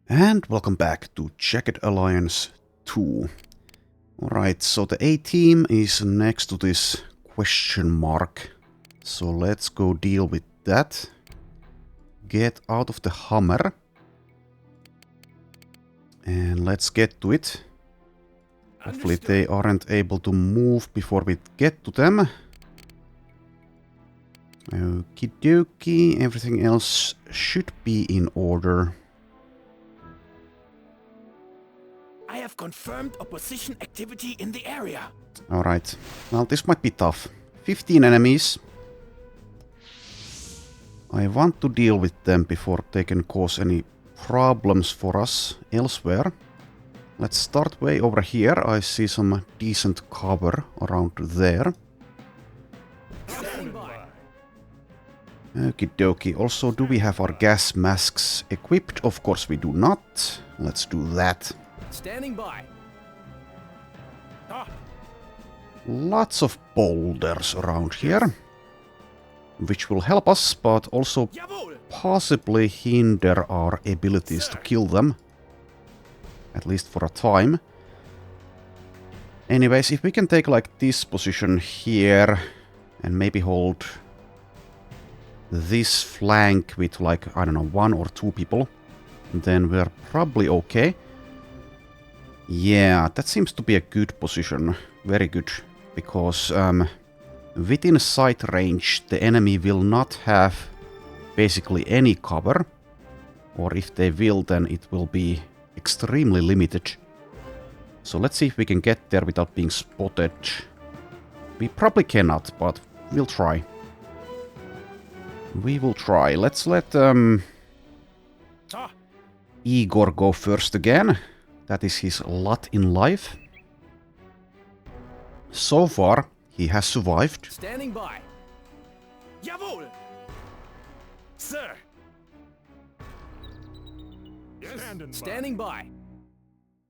And welcome back to Jagged Alliance 2. Alright, so the A team is next to this question mark. So let's go deal with that. Get out of the Hummer. And let's get to it. Hopefully they aren't able to move before we get to them. Okie dokie, everything else should be in order. I have confirmed opposition activity in the area. Alright, well this might be tough. 15 enemies. I want to deal with them before they can cause any problems for us elsewhere. Let's start way over here. I see some decent cover around there. Okie dokie. Also, do we have our gas masks equipped? Of course we do not. Let's do that. Standing by. Lots of boulders around here, which will help us, but also possibly hinder our abilities to kill them. At least for a time. Anyways, if we can take like this position here and maybe hold this flank with like, I don't know, 1 or 2 people, then we're probably okay. Yeah, that seems to be a good position. Very good. Because within sight range, the enemy will not have basically any cover. Or if they will, then it will be extremely limited. So let's see if we can get there without being spotted. We probably cannot, but we'll try. We will try. Let's let Igor go first again. That is his lot in life. So far, he has survived. Standing by. Jawohl. Sir. Yes. Standing by.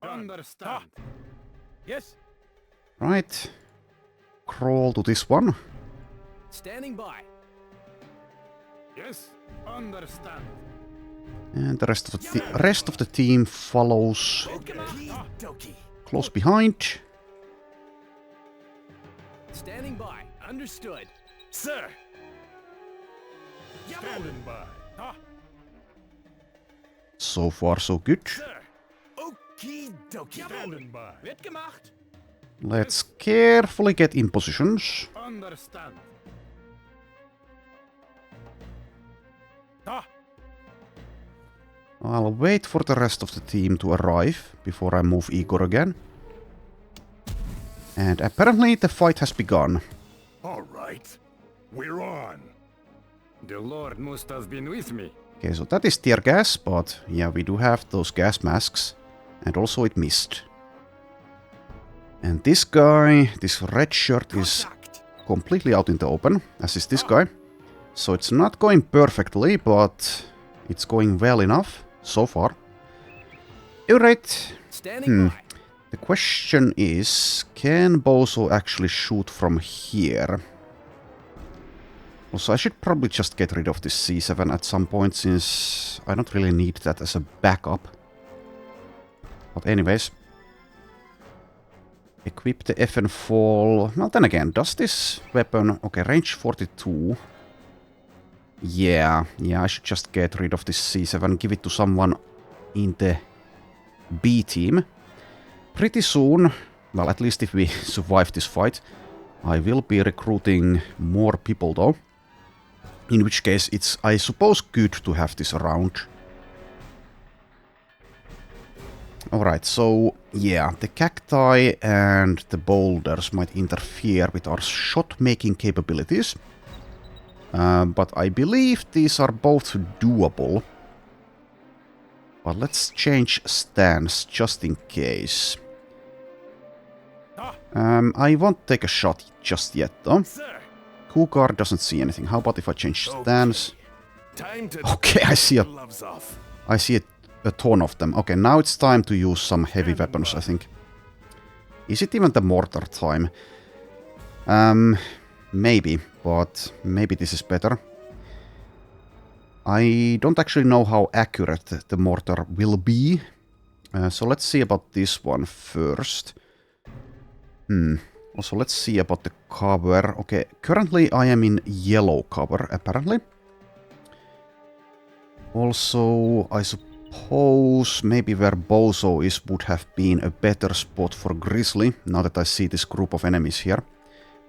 Understand. Yes. Right. Crawl to this one. Standing by. Yes. Understand. And the rest of the team follows close behind. Standing by. Understood. Sir. Standing by. So far, so good. Sir. Okie dokie. Standing by. Wird gemacht. Let's carefully get in positions. Understand. I'll wait for the rest of the team to arrive before I move Igor again. And apparently the fight has begun. All right, we're on. The Lord must have been with me. Okay, so that is tear gas, but yeah, we do have those gas masks. And also it missed. And this guy, this red shirt, is completely out in the open, as is this guy. So it's not going perfectly, but it's going well enough so far. Alright. The question is, can Bozo actually shoot from here? Also, I should probably just get rid of this C7 at some point, since I don't really need that as a backup. But anyways. Equip the FN Fall. Well, then again, does this weapon... Okay, range 42. Yeah, I should just get rid of this C7, give it to someone in the B team. Pretty soon, well, at least if we survive this fight, I will be recruiting more people though. In which case, it's, I suppose, good to have this around. Alright, so, yeah, the cacti and the boulders might interfere with our shot-making capabilities. But I believe these are both doable. But let's change stance just in case. I won't take a shot just yet though. Cougar doesn't see anything. How about if I change stance? Okay, I see a ton of them. Okay, now it's time to use some heavy weapons, I think. Is it even the mortar time? Maybe, but maybe this is better. I don't actually know how accurate the mortar will be. So let's see about this one first. Also, let's see about the cover. Okay, currently I am in yellow cover, apparently. Also, I suppose maybe where Bozo is would have been a better spot for Grizzly, now that I see this group of enemies here.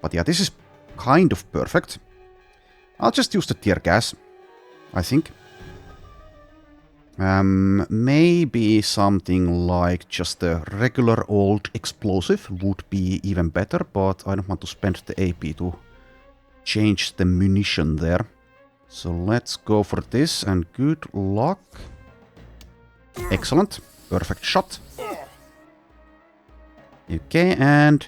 But yeah, this is kind of perfect. I'll just use the tear gas, I think. Maybe something like just a regular old explosive would be even better, but I don't want to spend the AP to change the munition there. So let's go for this, and good luck. Excellent. Perfect shot. Okay, and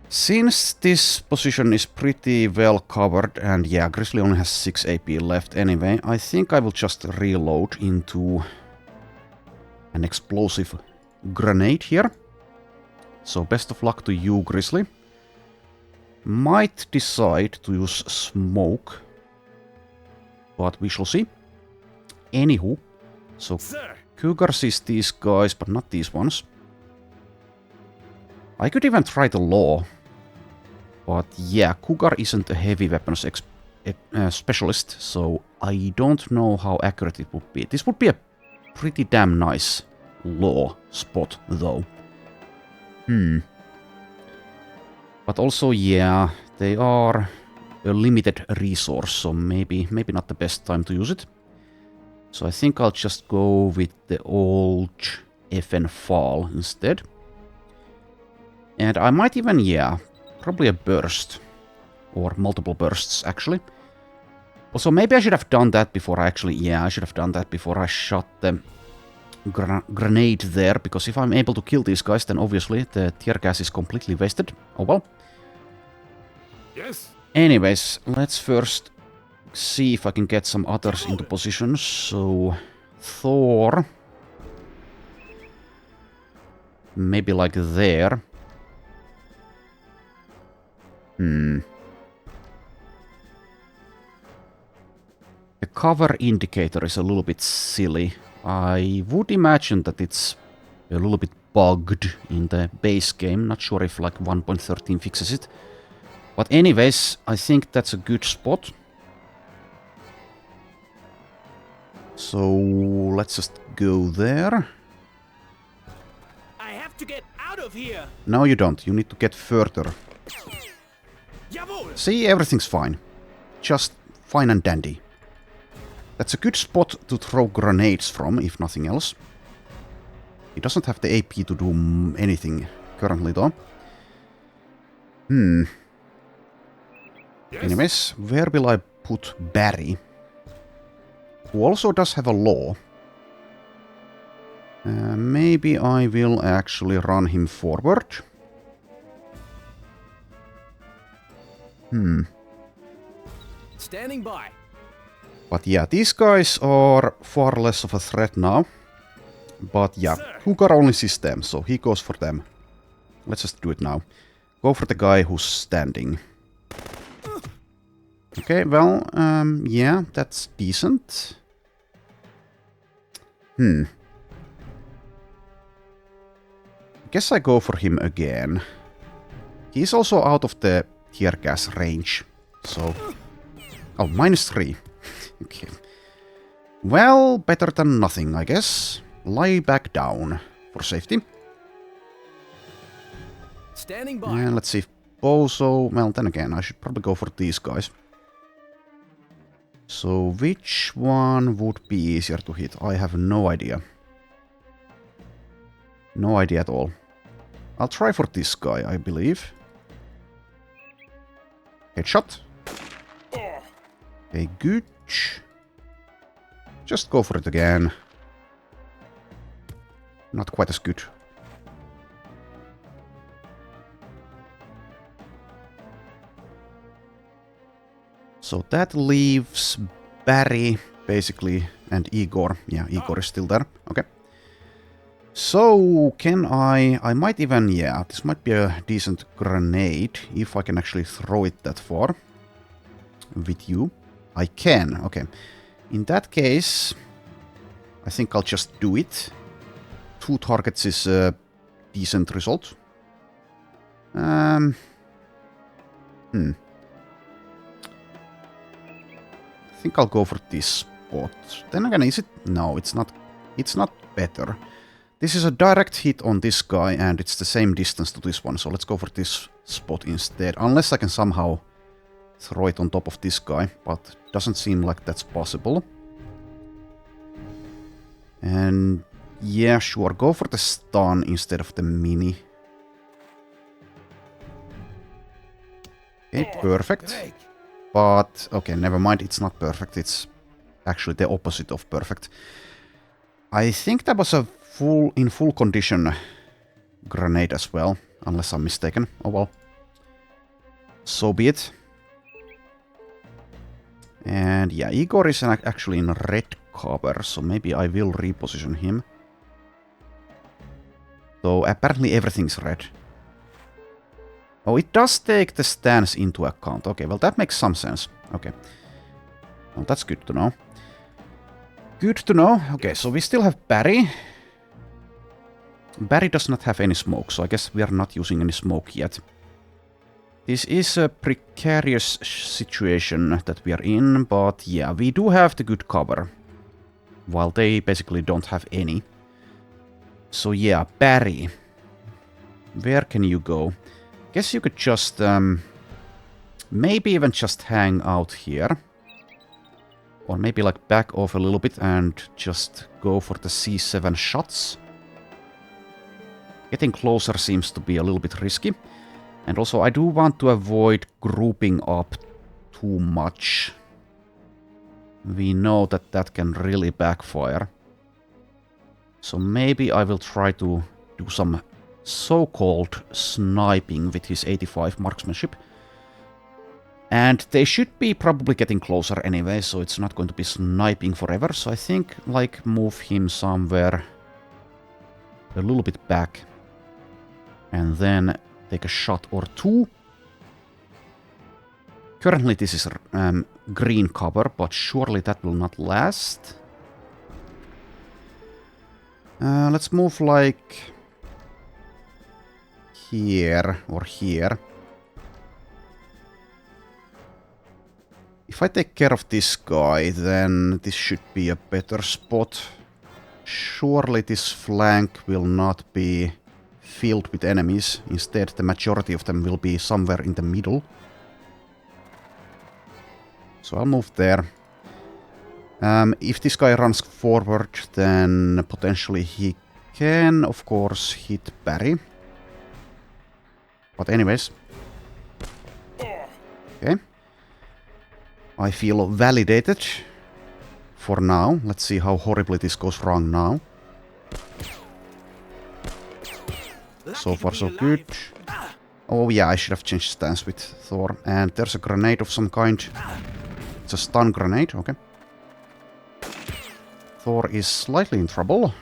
since this position is pretty well covered, and yeah, Grizzly only has 6 AP left anyway, I think I will just reload into an explosive grenade here. So best of luck to you, Grizzly. Might decide to use smoke, but we shall see. Anywho, so Cougar sees these guys, but not these ones. I could even try the law. But yeah, Cougar isn't a heavy weapons specialist, so I don't know how accurate it would be. This would be a pretty damn nice law spot, though. But also, yeah, they are a limited resource, so maybe not the best time to use it. So I think I'll just go with the old FN Fall instead. And I might even, yeah, probably a burst. Or multiple bursts, actually. Also, maybe I should have done that before I actually... Yeah, I should have done that before I shot the grenade there. Because if I'm able to kill these guys, then obviously the tear gas is completely wasted. Oh well. Yes. Anyways, let's first see if I can get some others into position. So, Thor. Maybe like there. The cover indicator is a little bit silly. I would imagine that it's a little bit bugged in the base game. Not sure if like 1.13 fixes it. But anyways, I think that's a good spot. So let's just go there. I have to get out of here. No, you don't. You need to get further. Jawohl. See, everything's fine. Just fine and dandy. That's a good spot to throw grenades from, if nothing else. He doesn't have the AP to do anything currently, though. Yes. Anyways, where will I put Barry? Who also does have a law. Maybe I will actually run him forward. Standing by. But yeah, these guys are far less of a threat now. But yeah, Cougar only sees them, so he goes for them. Let's just do it now. Go for the guy who's standing. Okay, well, yeah, that's decent. Guess I go for him again. He's also out of the tear gas range, so... Oh, -3. Okay. Well, better than nothing, I guess. Lie back down for safety. Standing by. And let's see if Bozo... Well, then again, I should probably go for these guys. So, which one would be easier to hit? I have no idea. No idea at all. I'll try for this guy, I believe. Headshot. Okay, good. Just go for it again. Not quite as good. So that leaves Barry, basically, and Igor. Yeah, Igor is still there. Okay. So, can I might even, yeah, this might be a decent grenade, if I can actually throw it that far. With you. I can, okay. In that case, I think I'll just do it. 2 targets is a decent result. I think I'll go for this spot. Then again, is it? No, it's not. It's not better. This is a direct hit on this guy, and it's the same distance to this one. So let's go for this spot instead. Unless I can somehow throw it on top of this guy, but doesn't seem like that's possible. And yeah, sure, go for the stun instead of the mini. Okay, perfect. But, okay, never mind, it's not perfect. It's actually the opposite of perfect. I think that was a in full condition grenade as well, unless I'm mistaken. Oh well. So be it. And yeah, Igor is actually in red cover, so maybe I will reposition him. So apparently everything's red. Oh, it does take the stance into account. Okay, well that makes some sense. Okay. Well, that's good to know. Good to know. Okay, so we still have Barry. Barry does not have any smoke, so I guess we are not using any smoke yet. This is a precarious situation that we are in, but yeah, we do have the good cover. While they basically don't have any. So yeah, Barry. Where can you go? Guess you could just, maybe even just hang out here. Or maybe like back off a little bit and just go for the C7 shots. Getting closer seems to be a little bit risky. And also I do want to avoid grouping up too much. We know that that can really backfire. So maybe I will try to do some so-called sniping with his 85 marksmanship. And they should be probably getting closer anyway, so it's not going to be sniping forever. So I think, like, move him somewhere a little bit back. And then take a shot or two. Currently this is green cover, but surely that will not last. Let's move like here or here. If I take care of this guy, then this should be a better spot. Surely this flank will not be filled with enemies. Instead, the majority of them will be somewhere in the middle. So I'll move there. If this guy runs forward, then potentially he can, of course, hit Barry. But anyways. Okay. I feel validated. For now. Let's see how horribly this goes wrong now. So far so good. Oh yeah, I should have changed stance with Thor. And there's a grenade of some kind. It's a stun grenade, okay. Thor is slightly in trouble.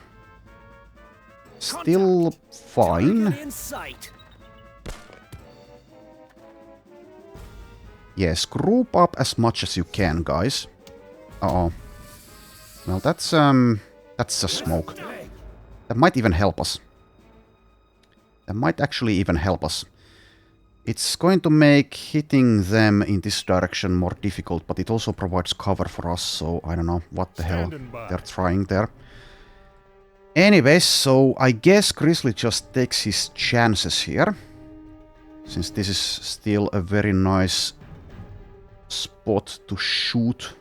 Still fine. Yes, group up as much as you can, guys. Uh-oh. Well, that's a smoke. That might even help us. That might actually even help us. It's going to make hitting them in this direction more difficult, but it also provides cover for us, so I don't know what the hell they're trying there. Anyways, so I guess Grizzly just takes his chances here. Since this is still a very nice spot to shoot.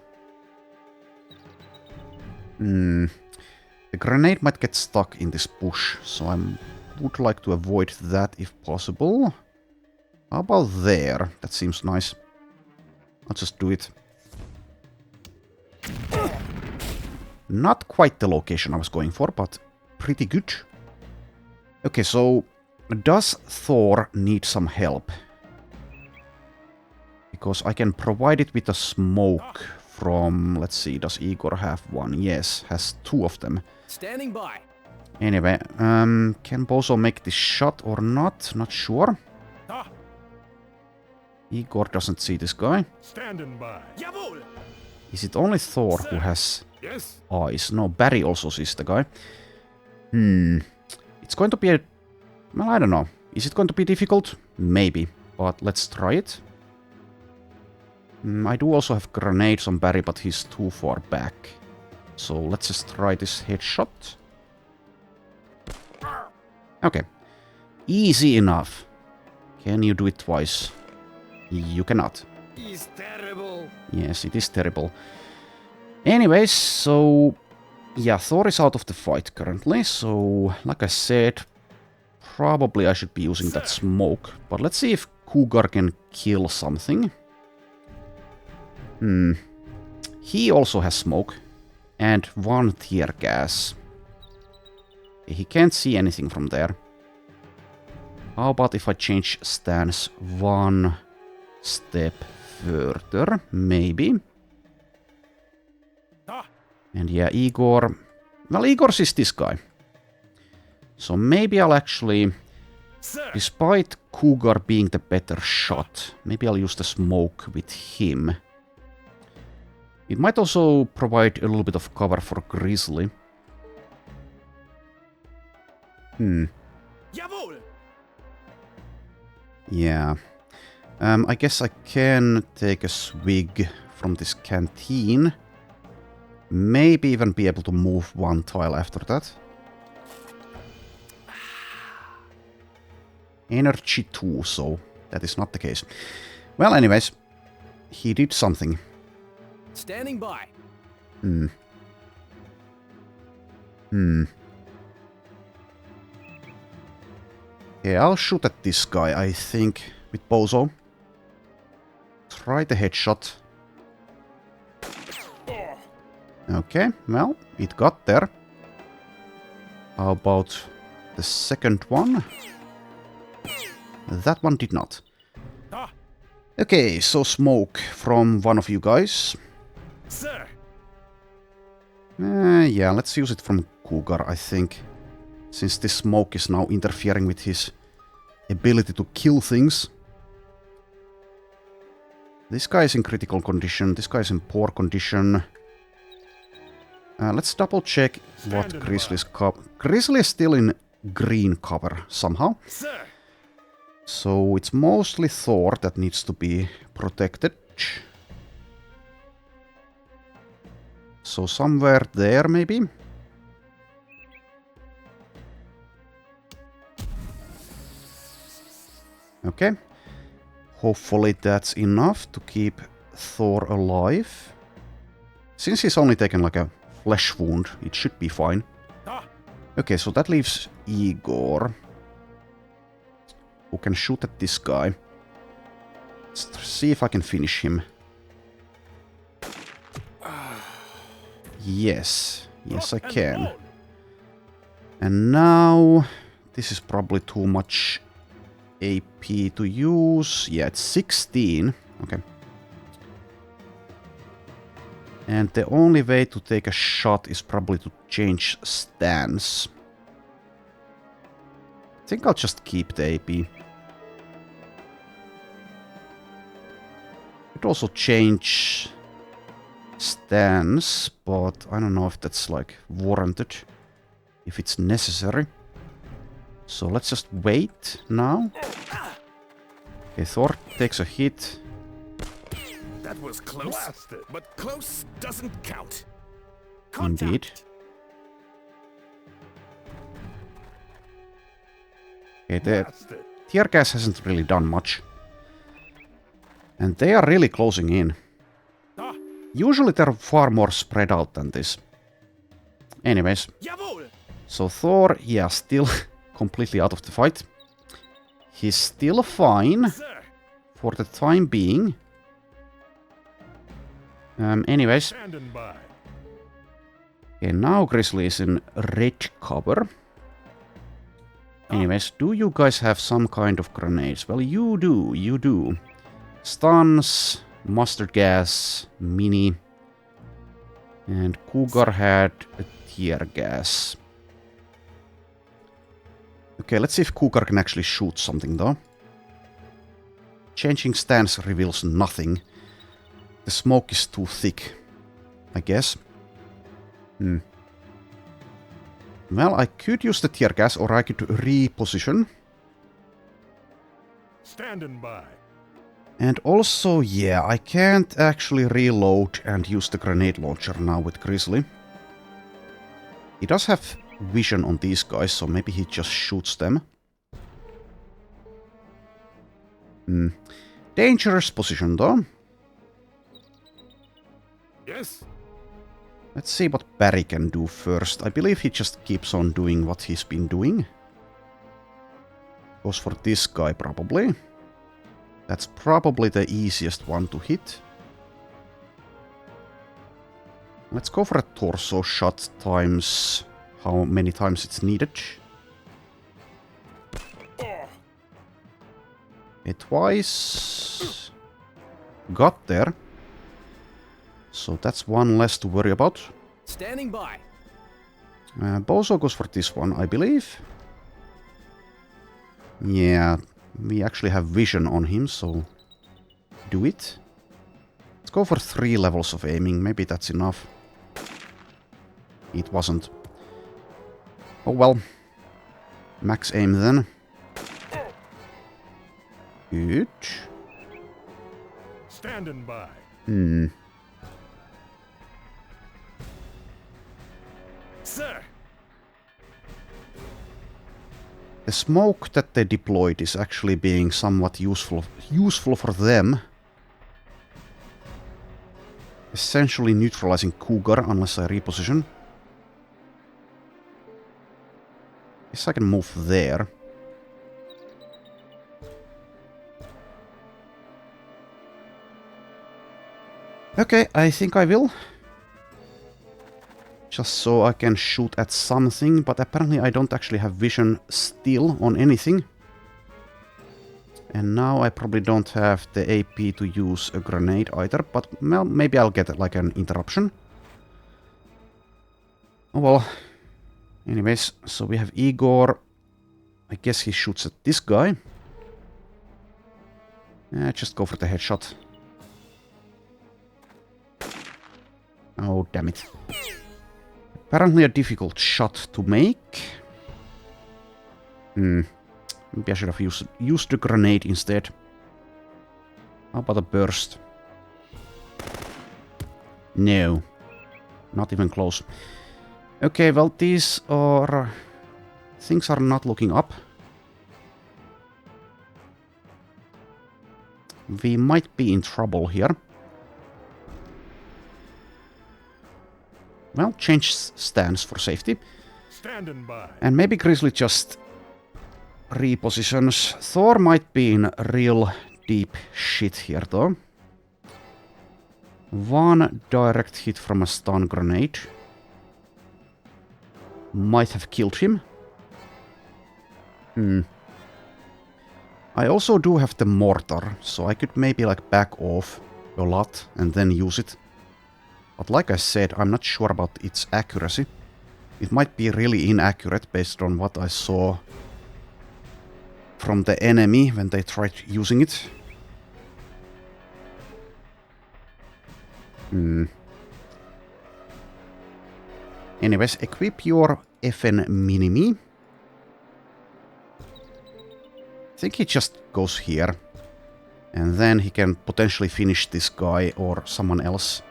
The grenade might get stuck in this bush, so I would like to avoid that if possible. How about there? That seems nice. I'll just do it. Not quite the location I was going for, but pretty good. Okay, so does Thor need some help? Because I can provide it with a smoke from, let's see, does Igor have one? Yes, has two of them. Standing by. Anyway, can Bozo make this shot or not? Not sure. Igor doesn't see this guy. Standing by. Jawohl. Is it only Thor who has Yes. eyes? No, Barry also sees the guy. It's going to be a... Well, I don't know. Is it going to be difficult? Maybe. But let's try it. I do also have grenades on Barry, but he's too far back. So let's just try this headshot. Okay. Easy enough. Can you do it twice? You cannot. He's terrible. Yes, it is terrible. Anyways, so... Yeah, Thor is out of the fight currently, so... Like I said, probably I should be using that smoke. But let's see if Cougar can kill something. He also has smoke. And 1 tear gas. He can't see anything from there. How about if I change stance 1 step further? Maybe. And yeah, Igor... Well, Igor sees this guy. So maybe I'll actually... Despite Cougar being the better shot, maybe I'll use the smoke with him. It might also provide a little bit of cover for Grizzly. Yeah. I guess I can take a swig from this canteen. Maybe even be able to move 1 tile after that. Energy 2, so that is not the case. Well, anyways, he did something. Standing by. Yeah, I'll shoot at this guy, I think, with Bozo. Try the headshot. Okay, well, it got there. How about the second one? That one did not. Okay, so smoke from one of you guys. Sir. Yeah, let's use it from Cougar, I think. Since this smoke is now interfering with his ability to kill things. This guy is in critical condition, this guy is in poor condition. Let's double check what Grizzly's cover. Grizzly is still in green cover somehow. Sir. So it's mostly Thor that needs to be protected. So somewhere there maybe. Okay. Hopefully that's enough to keep Thor alive. Since he's only taken like a flesh wound, it should be fine. Okay, so that leaves Igor, who can shoot at this guy. Let's see if I can finish him. Yes. Yes, I can. And now... This is probably too much AP to use. Yeah, it's 16. Okay. And the only way to take a shot is probably to change stance. I think I'll just keep the AP. Could also change stance, but I don't know if that's like warranted, if it's necessary. So let's just wait now. Okay, Thor takes a hit. That was close, but close doesn't count. Indeed. Okay, the tear gas hasn't really done much. And they are really closing in. Usually they're far more spread out than this. Anyways. So Thor, yeah, still completely out of the fight. He's still fine for the time being. Anyways. Okay, now Grizzly is in red cover. Anyways, do you guys have some kind of grenades? Well, you do. Stuns, mustard gas, mini. And Cougar had a tear gas. Okay, let's see if Cougar can actually shoot something though. Changing stance reveals nothing. The smoke is too thick. I guess. Well, I could use the tear gas, or I could reposition. Standing by. And also, yeah, I can't actually reload and use the grenade launcher now with Grizzly. He does have vision on these guys, so maybe he just shoots them. Dangerous position, though. Yes. Let's see what Barry can do first. I believe he just keeps on doing what he's been doing. Goes for this guy, probably. That's probably the easiest one to hit. Let's go for a torso shot times how many times it's needed. Twice. Got there. So that's one less to worry about. Standing by. Bozo goes for this one, I believe. Yeah, we actually have vision on him, so do it. Let's go for 3 levels of aiming, maybe that's enough. It wasn't. Oh well. Max aim then. Good. Standing by. Sir. The smoke that they deployed is actually being somewhat useful for them. Essentially neutralizing Cougar unless I reposition. Guess I can move there. Okay, I think I will. Just so I can shoot at something, but apparently I don't actually have vision still on anything. And now I probably don't have the AP to use a grenade either, but well, maybe I'll get like an interruption. Oh well. Anyways, so we have Igor. I guess he shoots at this guy. Just go for the headshot. Oh, damn it. Apparently a difficult shot to make. Maybe I should have used the grenade instead. How about a burst? No. Not even close. Okay, well, these are... things are not looking up. We might be in trouble here. Well, change stance for safety. Standing by. And maybe Grizzly just repositions. Thor might be in real deep shit here, though. One direct hit from a stun grenade might have killed him. I also do have the mortar, so I could maybe like back off a lot and then use it. But like I said, I'm not sure about its accuracy. It might be really inaccurate based on what I saw from the enemy when they tried using it. Anyways, equip your FN Minimi. I think he just goes here. And then he can potentially finish this guy or someone else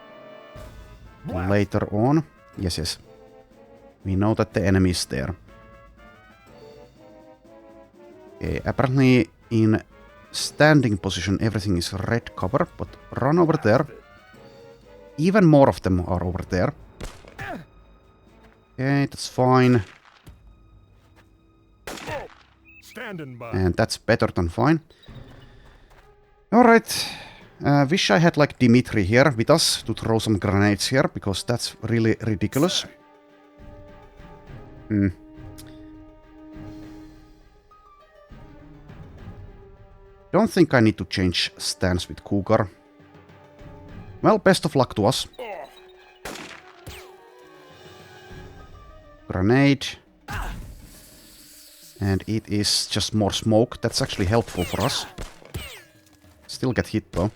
later on. Yes. We know that the enemy is there. Okay, apparently in standing position everything is red cover, but run over there. Even more of them are over there. Okay, that's fine. Standing by. And that's better than fine. Alright. Wish I had like Dimitri here with us to throw some grenades here, because that's really ridiculous. Don't think I need to change stance with Cougar. Well, best of luck to us. Grenade. And it is just more smoke. That's actually helpful for us. Still get hit though.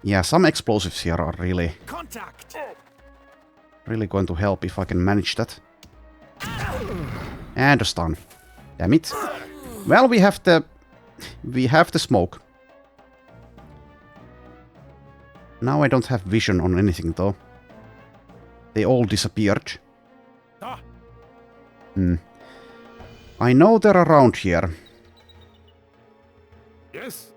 Yeah, some explosives here are really Contact! going to help if I can manage that. And a stun. Damn it. Well, we have the smoke. Now I don't have vision on anything though. They all disappeared. Ah, I know they're around here. Yes?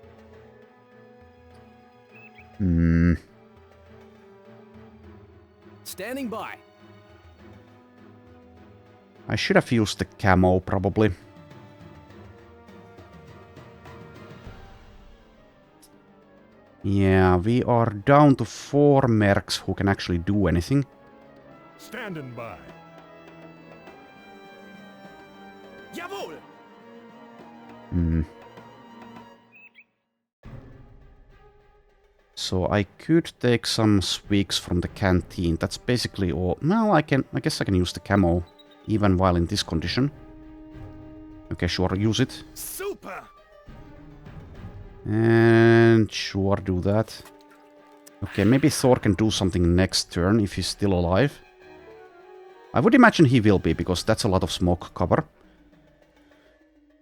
standing by. I should have used the camo probably. Yeah, we are down to 4 mercs who can actually do anything. Standing by. Jawohl! So I could take some swigs from the canteen. That's basically all. Well, I guess I can use the camo even while in this condition. Okay, sure, use it. Super! And sure, do that. Okay, maybe Thor can do something next turn if he's still alive. I would imagine he will be, because that's a lot of smoke cover.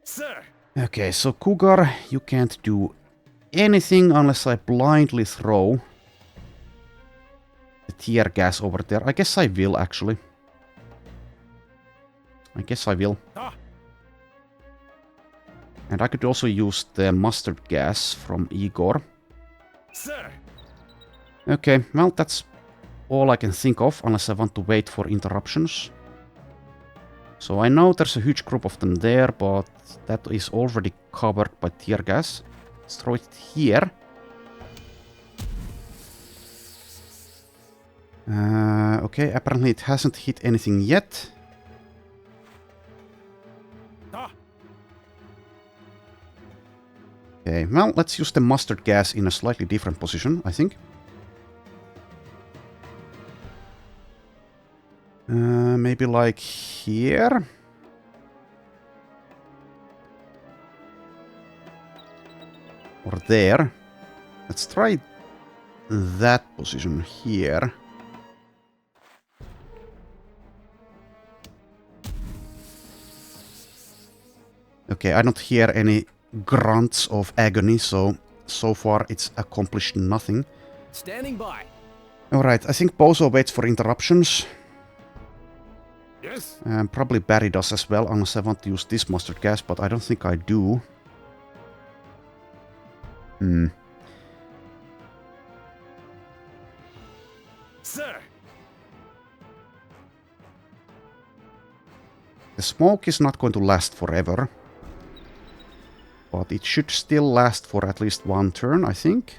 Sir! Okay, so Cougar, you can't do anything unless I blindly throw the tear gas over there. I guess I will, actually. I guess I will. Ah, And I could also use the mustard gas from Igor. sir! Okay, well, that's all I can think of, unless I want to wait for interruptions. So I know there's a huge group of them there, but that is already covered by tear gas. Let's throw it here. Okay, apparently it hasn't hit anything yet. Ah, Okay, well, let's use the mustard gas in a slightly different position, I think. Maybe like here? Or there. Let's try that position here. Okay, I don't hear any grunts of agony, so far it's accomplished nothing. standing by. Alright, I think Bozo waits for interruptions. Yes? Probably Barry does as well, unless I want to use this mustard gas, but I don't think I do. Sir! The smoke is not going to last forever. But it should still last for at least one turn, I think.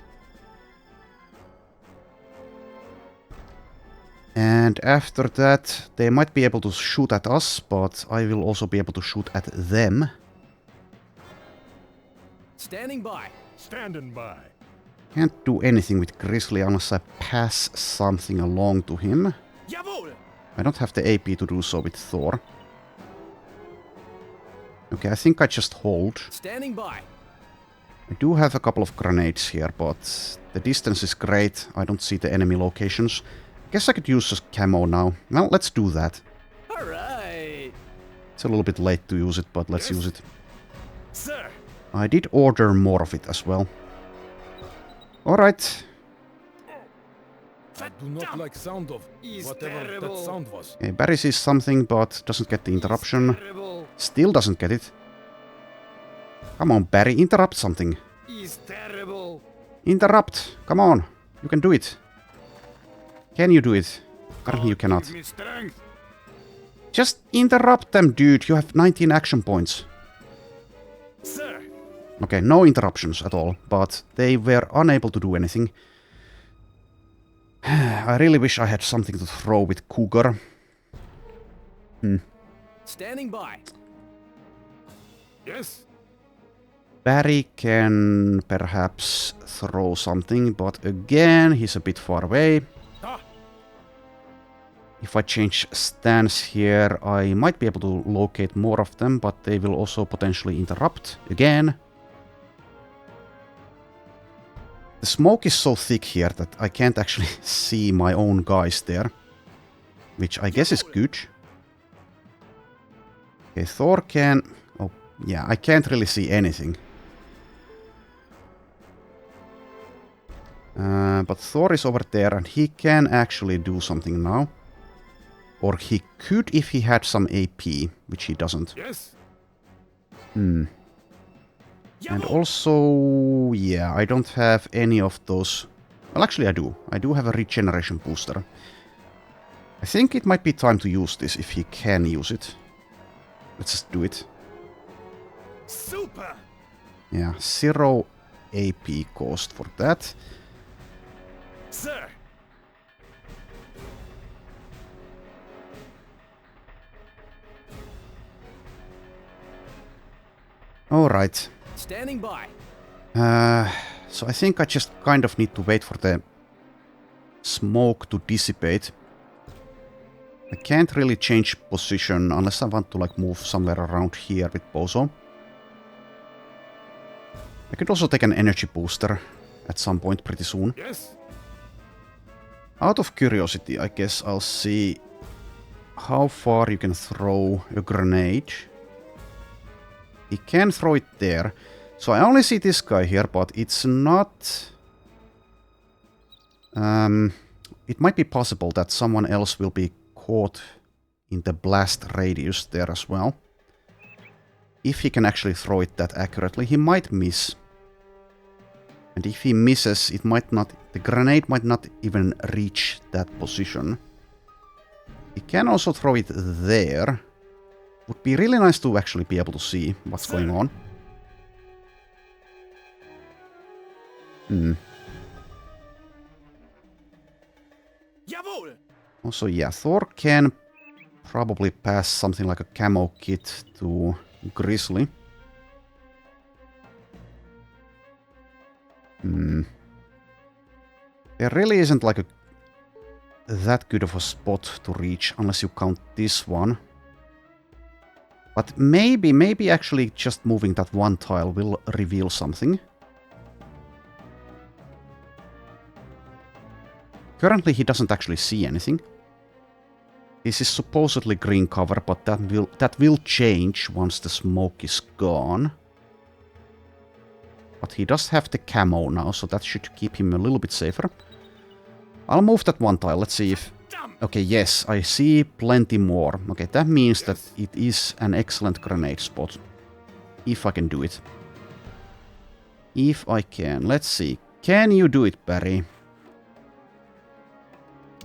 And after that, they might be able to shoot at us, but I will also be able to shoot at them. Standing by. Standing by. Can't do anything with Grizzly unless I pass something along to him. Jawohl! I don't have the AP to do so with Thor. Okay, I think I just hold. Standing by. I do have a couple of grenades here, but the distance is great. I don't see the enemy locations. Guess I could use a camo now. Well, let's do that. Alright! It's a little bit late to use it, but let's use it. Sir! I did order more of it as well. Alright. I do not like sound of whatever that sound was. Okay, Barry sees something, but doesn't get the interruption. Terrible! Still doesn't get it. Come on, Barry, interrupt something. He's terrible! Interrupt! Come on, you can do it. Can you do it? Apparently you cannot. Give me strength. Just interrupt them, dude. You have 19 action points. Sir! Okay, no interruptions at all, but they were unable to do anything. I really wish I had something to throw with Cougar. Standing by. Yes? Barry can perhaps throw something, but again, he's a bit far away. Ah, If I change stance here, I might be able to locate more of them, but they will also potentially interrupt again. The smoke is so thick here that I can't actually see my own guys there. Which I guess is good. Okay, Thor can... Oh, yeah, I can't really see anything. But Thor is over there and he can actually do something now. Or he could if he had some AP, which he doesn't. Yes. And also, yeah, I don't have any of those... Well, actually I do. I do have a regeneration booster. I think it might be time to use this if he can use it. Let's just do it. Super. Yeah, 0 AP cost for that. Sir. Alright. Standing by. So I think I just kind of need to wait for the smoke to dissipate. I can't really change position unless I want to like move somewhere around here with Bozo. I could also take an energy booster at some point pretty soon. Yes. Out of curiosity, I guess I'll see how far you can throw a grenade. He can throw it there. So I only see this guy here, but it's not... it might be possible that someone else will be caught in the blast radius there as well. If he can actually throw it that accurately, he might miss. And if he misses, it might not... The grenade might not even reach that position. He can also throw it there. Would be really nice to actually be able to see what's going on. Jawohl. Also, yeah, Thor can probably pass something like a camo kit to Grizzly. There really isn't like a that good of a spot to reach unless you count this one. But maybe actually just moving that one tile will reveal something. Currently he doesn't actually see anything. This is supposedly green cover, but that will change once the smoke is gone. But he does have the camo now, so that should keep him a little bit safer. I'll move that one tile, let's see if... Okay, yes, I see plenty more. Okay, that means that it is an excellent grenade spot. If I can do it. If I can. Let's see. Can you do it, Barry?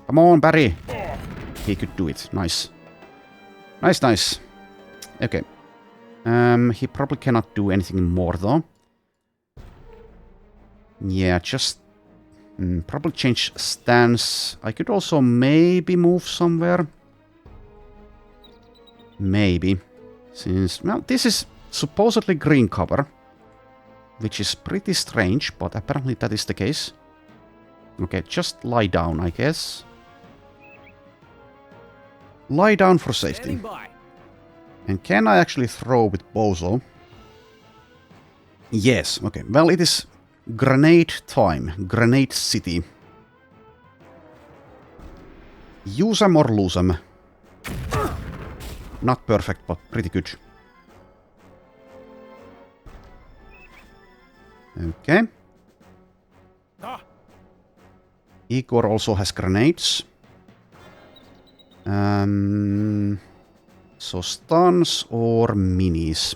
Come on, Barry! He could do it. Nice. Nice, nice. Okay. He probably cannot do anything more, though. Yeah, just... probably change stance. I could also maybe move somewhere. Maybe. Since, well, this is supposedly green cover. Which is pretty strange, but apparently that is the case. Okay, just lie down, I guess. Lie down for safety. And can I actually throw with Bozo? Yes, okay. Well, it is grenade time. Grenade city. Use 'em or lose 'em. Not perfect, but pretty good. Okay. Igor also has grenades. So stuns or minis.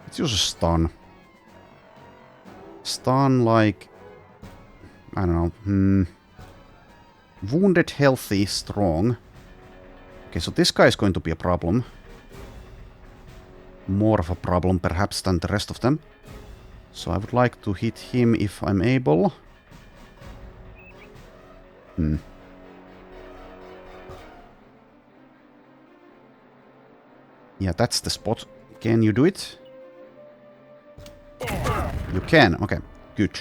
Let's use a stun. Stun like... I don't know. Wounded, healthy, strong. Okay, so this guy is going to be a problem. More of a problem, perhaps, than the rest of them. So I would like to hit him if I'm able. Yeah, that's the spot. Can you do it? You can, okay, good.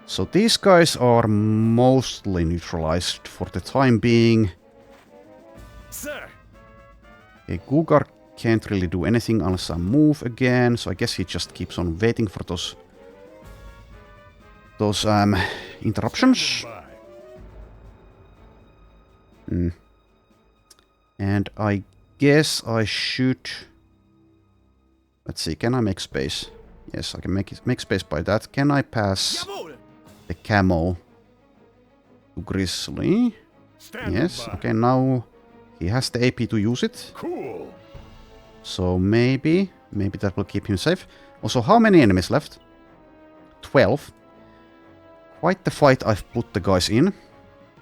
So these guys are mostly neutralized for the time being. Sir. Okay, Gugar can't really do anything unless I move again, so I guess he just keeps on waiting for those interruptions. And I guess I should... Let's see, can I make space? Yes, I can make space by that. Can I pass the camo to Grizzly? Yes, okay, now he has the AP to use it. Cool. So maybe that will keep him safe. Also, how many enemies left? 12. Quite the fight I've put the guys in.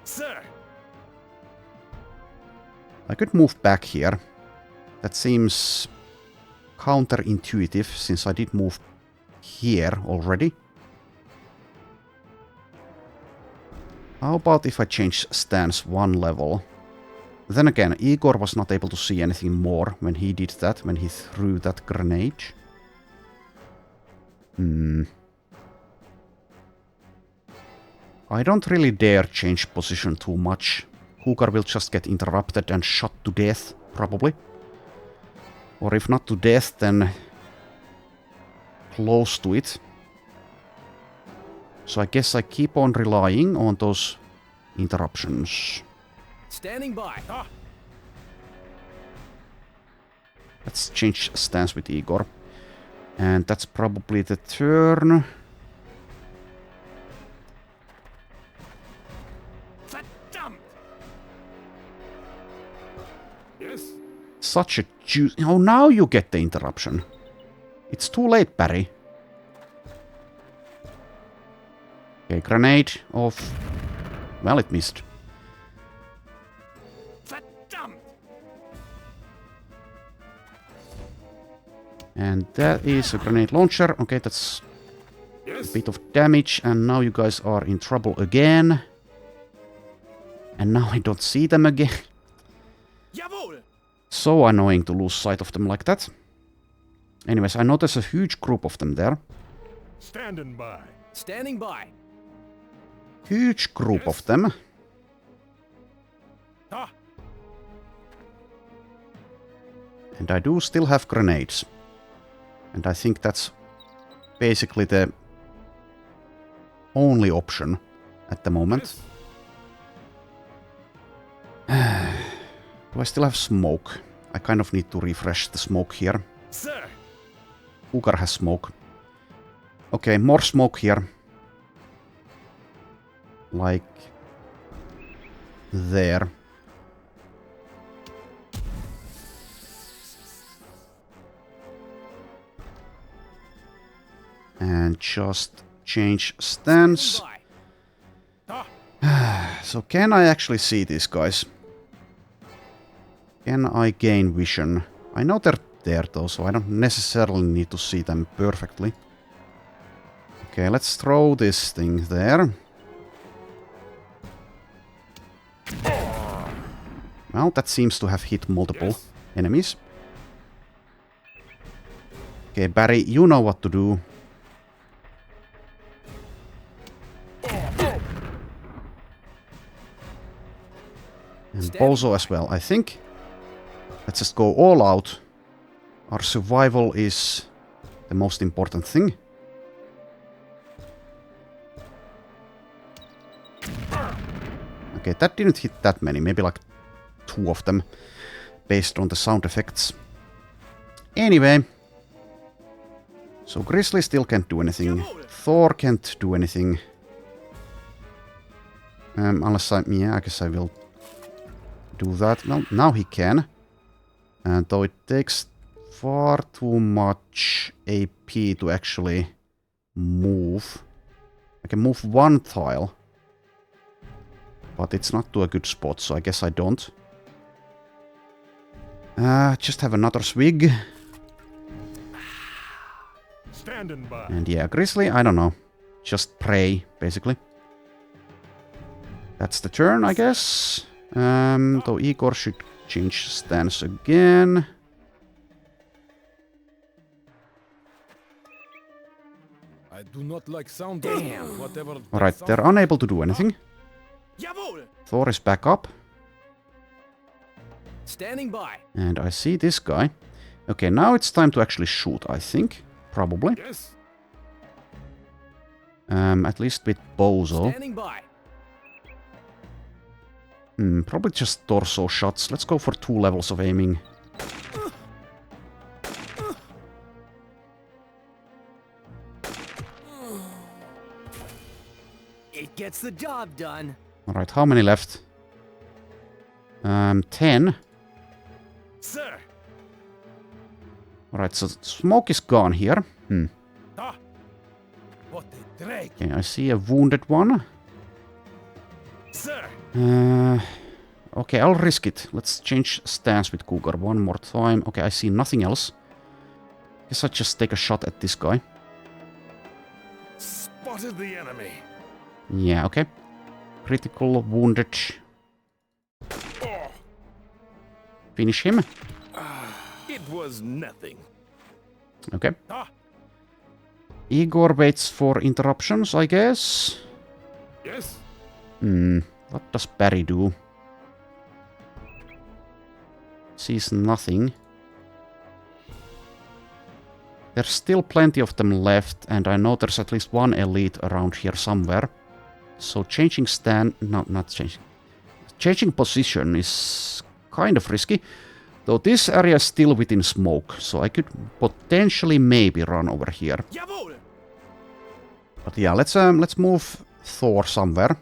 Sir. I could move back here. That seems counterintuitive, since I did move here already. How about if I change stance one level? Then again, Igor was not able to see anything more when he did that, when he threw that grenade. I don't really dare change position too much. Cougar will just get interrupted and shot to death, probably. Or if not to death, then close to it. So I guess I keep on relying on those interruptions. Standing by. Let's change stance with Igor. And that's probably the turn. Yes. Such a juice. Oh, now you get the interruption. It's too late, Barry. Okay, grenade off. Well, it missed. And that is a grenade launcher. Okay, that's a bit of damage. And now you guys are in trouble again. And now I don't see them again. So annoying to lose sight of them like that. Anyways, I know there's a huge group of them there. Standing by. Standing by. Huge group of them. And I do still have grenades. And I think that's basically the only option at the moment. Do I still have smoke? I kind of need to refresh the smoke here. Sir. Cougar has smoke. Okay, more smoke here. Like there. And just change stance. So can I actually see these guys? Can I gain vision? I know they're there though, so I don't necessarily need to see them perfectly. Okay, let's throw this thing there. Well, that seems to have hit multiple enemies. Okay, Barry, you know what to do. And Bozo as well, I think. Let's just go all out. Our survival is the most important thing. Okay, that didn't hit that many. Maybe like 2 of them. Based on the sound effects. Anyway. So Grizzly still can't do anything. Thor can't do anything. Unless I guess I will do that. Well, now he can. And though it takes far too much AP to actually move. I can move 1 tile. But it's not to a good spot, so I guess I don't. Just have another swig. Standing by. And yeah, Grizzly, I don't know. Just pray, basically. That's the turn, I guess. Though Igor should change stance again. I do not like sound. Whatever. Alright, they're unable to do anything. Thor is back up. Standing by. And I see this guy. Okay, now it's time to actually shoot, I think. Probably. Yes. At least with Bozo. Standing by. Probably just torso shots. Let's go for 2 levels of aiming. It gets the job done. Alright, how many left? 10. Sir. Alright, so smoke is gone here. Ah. What a drag. Okay, I see a wounded one. Sir. Okay, I'll risk it. Let's change stance with Cougar one more time. Okay, I see nothing else. Guess I'll just take a shot at this guy. Spotted the enemy. Yeah, okay. Critical, wounded. Oh, Finish him. it was nothing. Okay. Ah. Igor waits for interruptions, I guess. Yes. What does Barry do? Sees nothing. There's still plenty of them left, and I know there's at least one elite around here somewhere. So changing stand... No, not changing. Changing position is kind of risky. Though this area is still within smoke, so I could potentially maybe run over here. Jawohl. But yeah, let's move Thor somewhere.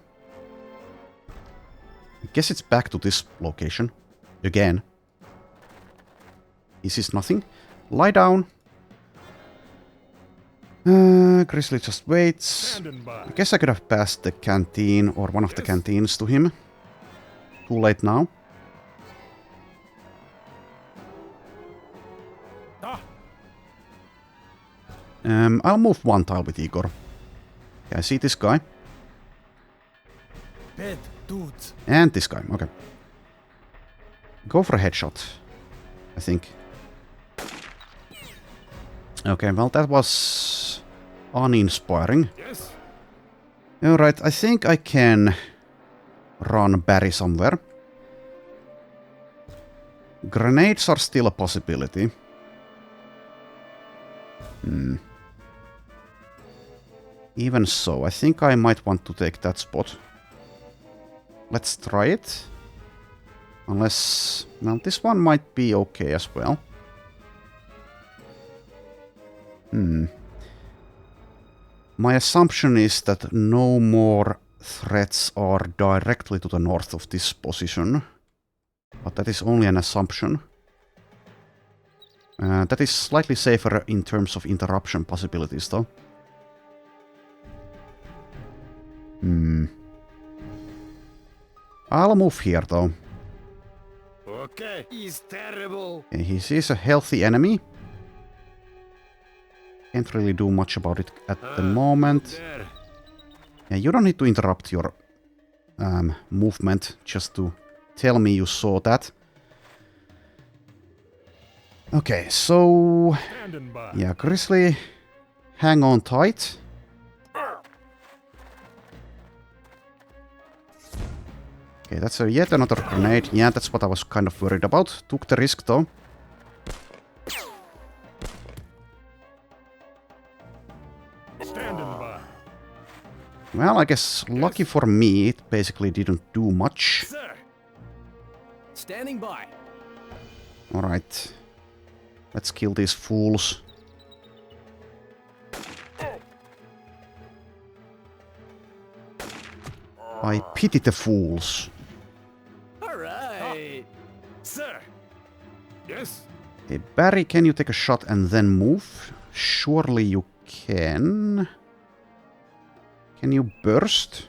I guess it's back to this location. Again. This is nothing. Lie down. Grizzly just waits. Standing by. I guess I could have passed the canteen or one of the canteens to him. Too late now. Ah. I'll move one tile with Igor. Okay, I see this guy. Bed dudes. And this guy, okay. Go for a headshot, I think. Okay, well that was uninspiring. Yes. Alright, I think I can run Barry somewhere. Grenades are still a possibility. Even so, I think I might want to take that spot. Let's try it. Unless... well, this one might be okay as well. My assumption is that no more threats are directly to the north of this position. But that is only an assumption. That is slightly safer in terms of interruption possibilities, though. I'll move here, though. Okay. He's terrible. Okay, he sees a healthy enemy. Can't really do much about it at the moment. There. Yeah, you don't need to interrupt your movement just to tell me you saw that. Okay, so... Standing by. yeah, Grizzly, hang on tight. Okay, that's yet another grenade. Yeah, that's what I was kind of worried about. Took the risk, though. Standing by. Well, I guess lucky for me, it basically didn't do much. Sir. Standing by. Alright. Let's kill these fools. I pity the fools. All right. Sir. Yes. Hey, Barry, can you take a shot and then move? Surely you can. Can you burst?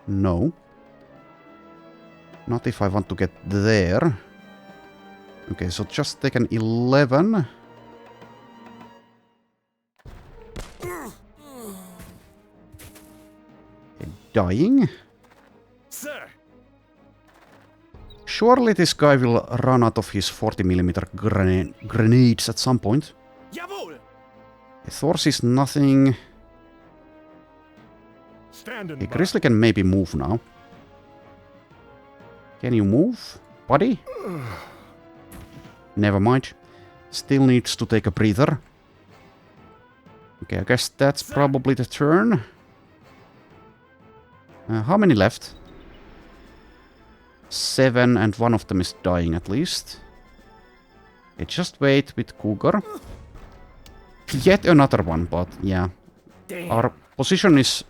No. Not if I want to get there. Okay, so just take an 11. Okay, dying. Sir. Surely this guy will run out of his 40mm grenades at some point. Jawohl. Thor sees nothing. Standing Okay, by. Grizzly can maybe move now. Can you move, buddy? Never mind. Still needs to take a breather. Okay, I guess that's probably the turn. How many left? 7, and one of them is dying at least. Okay, just wait with Cougar. Yet another one, but yeah. Damn. Our position is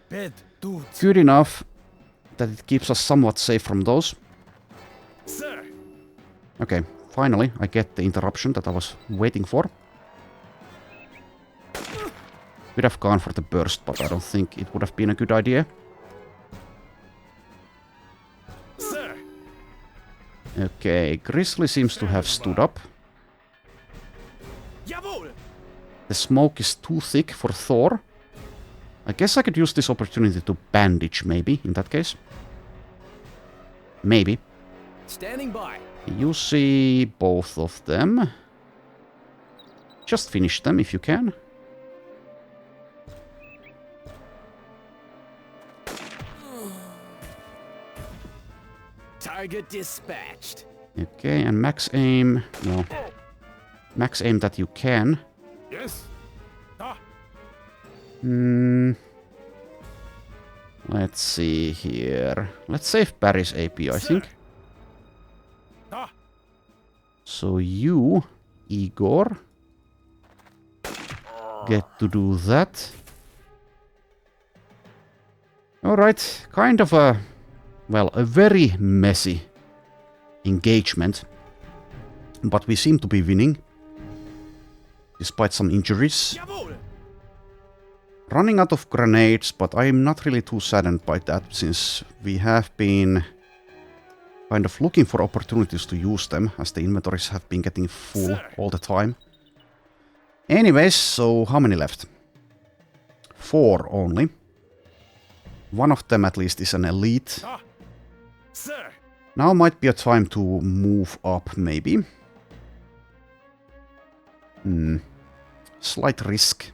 Bed, dudes. good enough that it keeps us somewhat safe from those. Sir. Okay, finally I get the interruption that I was waiting for. Could have gone for the burst, but I don't think it would have been a good idea. Sir. Okay, Grizzly seems to have stood up. Jawohl. The smoke is too thick for Thor. I guess I could use this opportunity to bandage, maybe, in that case. Maybe. Standing by. You see both of them. Just finish them if you can. Target dispatched. Okay, and max aim. No. Max aim that you can. Yes. Ah. Let's see here. Let's save Barry's AP, I think. Ah. So you, Igor, get to do that. Alright, kind of a, well, a very messy engagement. But we seem to be winning, despite some injuries. Jawohl. Running out of grenades, but I'm not really too saddened by that, since we have been kind of looking for opportunities to use them, as the inventories have been getting full all the time. Anyways, so how many left? 4 only. One of them at least is an elite. Ah. Sir. Now might be a time to move up, maybe. Slight risk.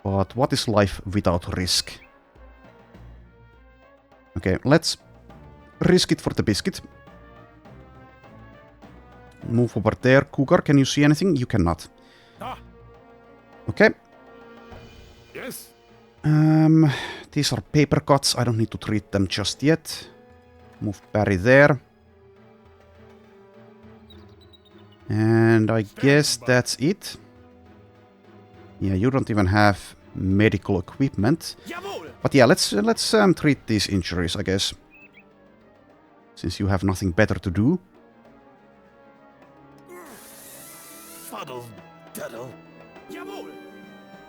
But what is life without risk? Okay, let's risk it for the biscuit. Move over there. Cougar, can you see anything? You cannot. Ah. Okay. Yes. These are paper cuts. I don't need to treat them just yet. Move Barry there. And I guess that's it. Yeah, you don't even have medical equipment. Jawohl. But yeah, let's treat these injuries, I guess. Since you have nothing better to do. Fuddle. Duddle. Jawohl.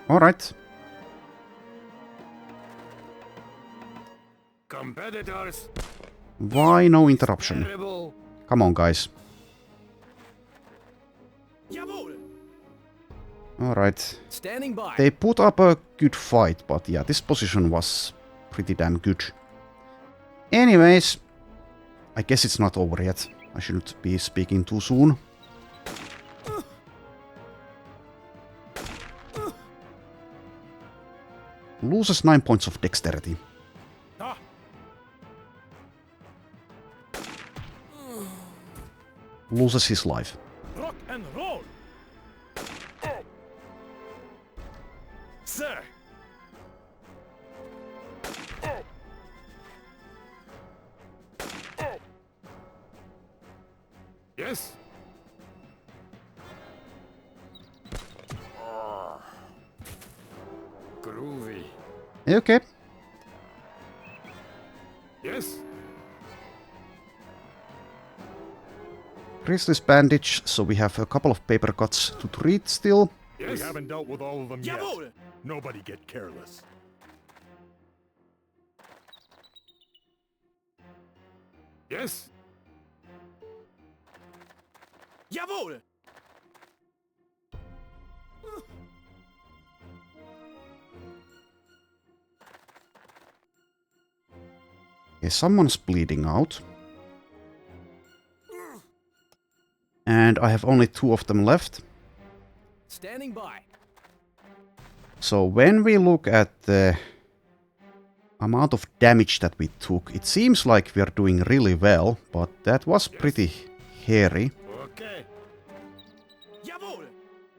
Alright. Competitors. Why no interruption? Terrible. Come on, guys. Jawohl. Alright. Standing by. They put up a good fight, but yeah, this position was pretty damn good. Anyways, I guess it's not over yet. I shouldn't be speaking too soon. Loses 9 points of dexterity. Ah. Loses his life. Rock and roll. Sir. Yes. Groovy. Okay. Yes. Grizzly's bandage, so we have a couple of paper cuts to treat still. Yes. We haven't dealt with all of them Jawohl. yet. Nobody get careless. Yes. Jawohl. Okay, someone's bleeding out. And I have only 2 of them left. Standing by. So when we look at the amount of damage that we took, it seems like we are doing really well, but that was pretty hairy. Okay.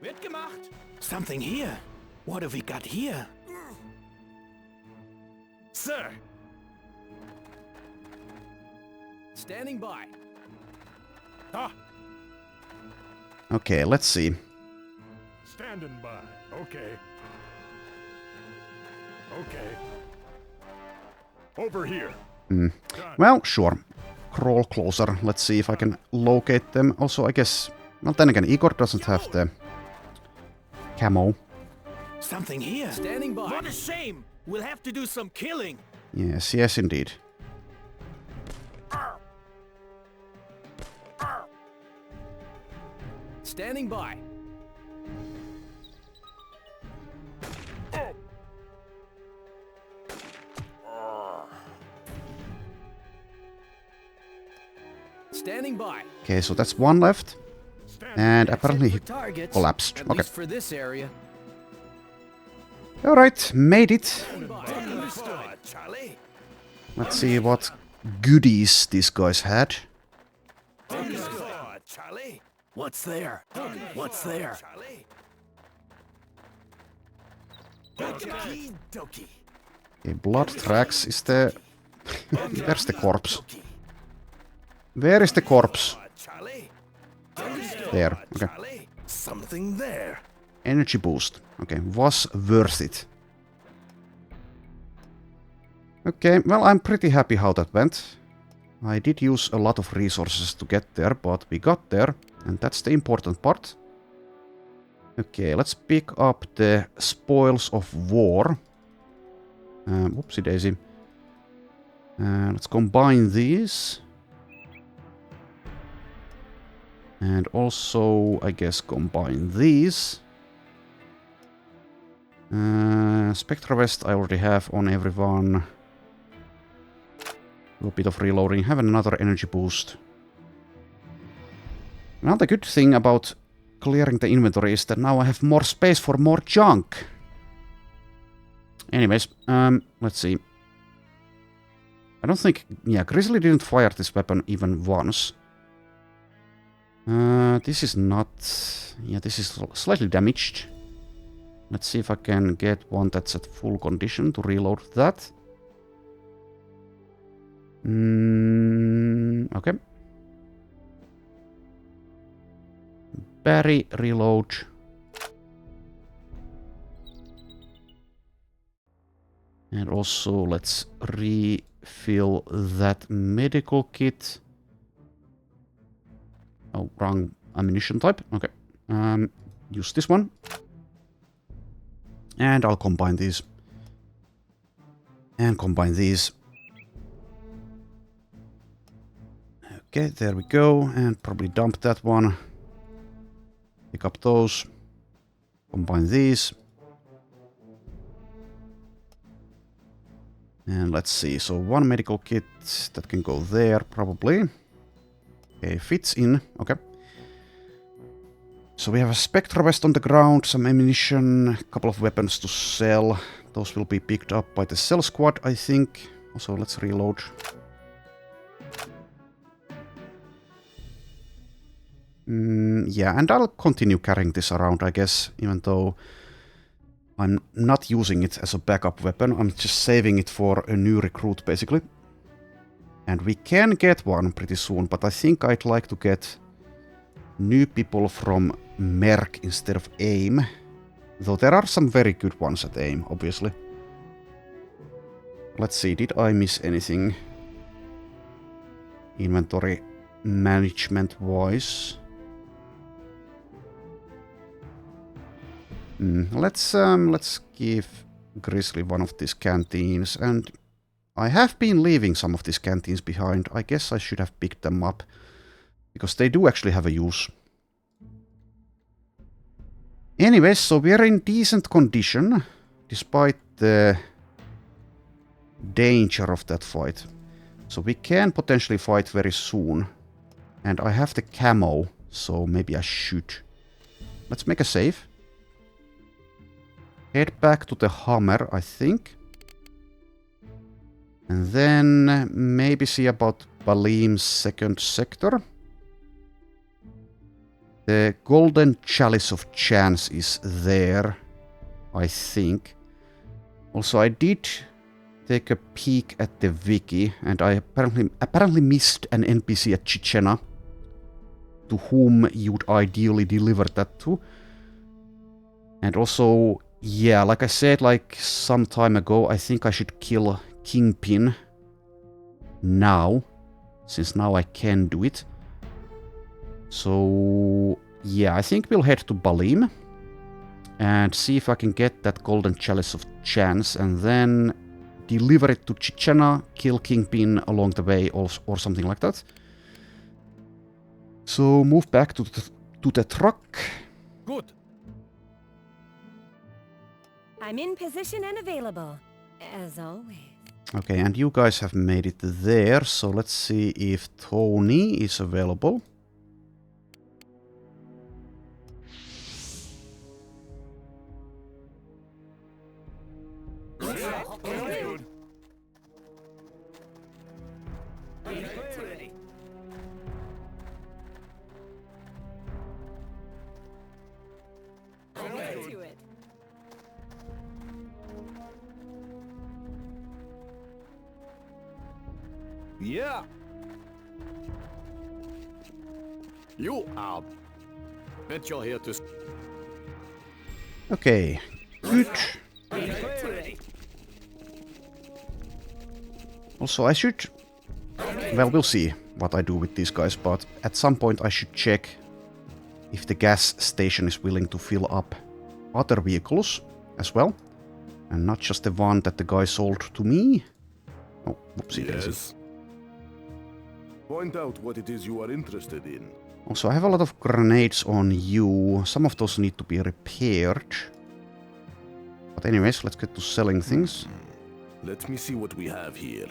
Wird gemacht. Something here. What have we got here? Sir! Standing by. Ah! Okay, let's see. Standing by. Okay. Okay. Over here. Done. Well, sure. Crawl closer. Let's see if I can locate them. Also, I guess... Well, then again, Igor doesn't have the camo. Something here. Standing by. What a shame. We'll have to do some killing. Yes, yes, indeed. Standing by. Standing by. Okay, so that's one left. And apparently he Targets. collapsed. At Okay. least for this area. Alright, made it. Understood, Charlie. Let's see what goodies these guys had. Understood, Charlie. What's there? What's there? Charlie. Okie dokie. Okay, blood tracks is the... Where's the corpse? Where is the corpse? Charlie. There, okay. Charlie. Something there. Energy boost. Okay, was worth it. Okay, well, I'm pretty happy how that went. I did use a lot of resources to get there, but we got there, and that's the important part. Okay, let's pick up the spoils of war. Whoopsie daisy. Let's combine these. And also, I guess, combine these. Spectra Vest I already have on everyone. Do a bit of reloading. Have another energy boost. Another good thing about clearing the inventory is that now I have more space for more junk. Anyways, let's see. I don't think... Yeah, Grizzly didn't fire this weapon even once. This is not... Yeah, this is slightly damaged. Let's see if I can get one that's at full condition to reload that. Okay. Barry, reload. And also let's refill that medical kit. Oh, wrong ammunition type. Okay. Use this one. And I'll combine these. And combine these. Okay, there we go. And probably dump that one. Pick up those. Combine these. And let's see. So one medical kit that can go there, probably. Okay, fits in. Okay. So we have a Spectra Vest on the ground, some ammunition, a couple of weapons to sell. Those will be picked up by the Cell Squad, I think. Also, let's reload. Yeah, and I'll continue carrying this around, I guess, even though I'm not using it as a backup weapon. I'm just saving it for a new recruit, basically. And we can get one pretty soon, but I think I'd like to get new people from Merc instead of AIM. Though there are some very good ones at AIM, obviously. Let's see, did I miss anything? Inventory management-wise. Let's give Grizzly one of these canteens, and I have been leaving some of these canteens behind. I guess I should have picked them up, because they do actually have a use. Anyways, so we are in decent condition, despite the danger of that fight. So we can potentially fight very soon. And I have the camo, so maybe I should. Let's make a save. Head back to the Hammer, I think. And then maybe see about Balim's second sector. The golden chalice of chance is there, I think. Also, I did take a peek at the wiki, and I apparently missed an NPC at Chichena, to whom you'd ideally deliver that to. And also, yeah, like I said, like some time ago, I think I should kill Kingpin now, since now I can do it. So, yeah, I think we'll head to Balim and see if I can get that golden chalice of chance, and then deliver it to Chichena, kill Kingpin along the way, or something like that. So move back to the truck. Good. I'm in position and available, as always. Okay, and you guys have made it there, so let's see if Tony is available. Yeah. You are. Bet you're here to. Okay, good. Also, I should... Well, we'll see what I do with these guys, but at some point I should check if the gas station is willing to fill up other vehicles as well, and not just the one that the guy sold to me. Oh, whoopsie daisy. Yes. Point out what it is you are interested in. Also, I have a lot of grenades on you. Some of those need to be repaired. But anyways, let's get to selling things. Let me see what we have here.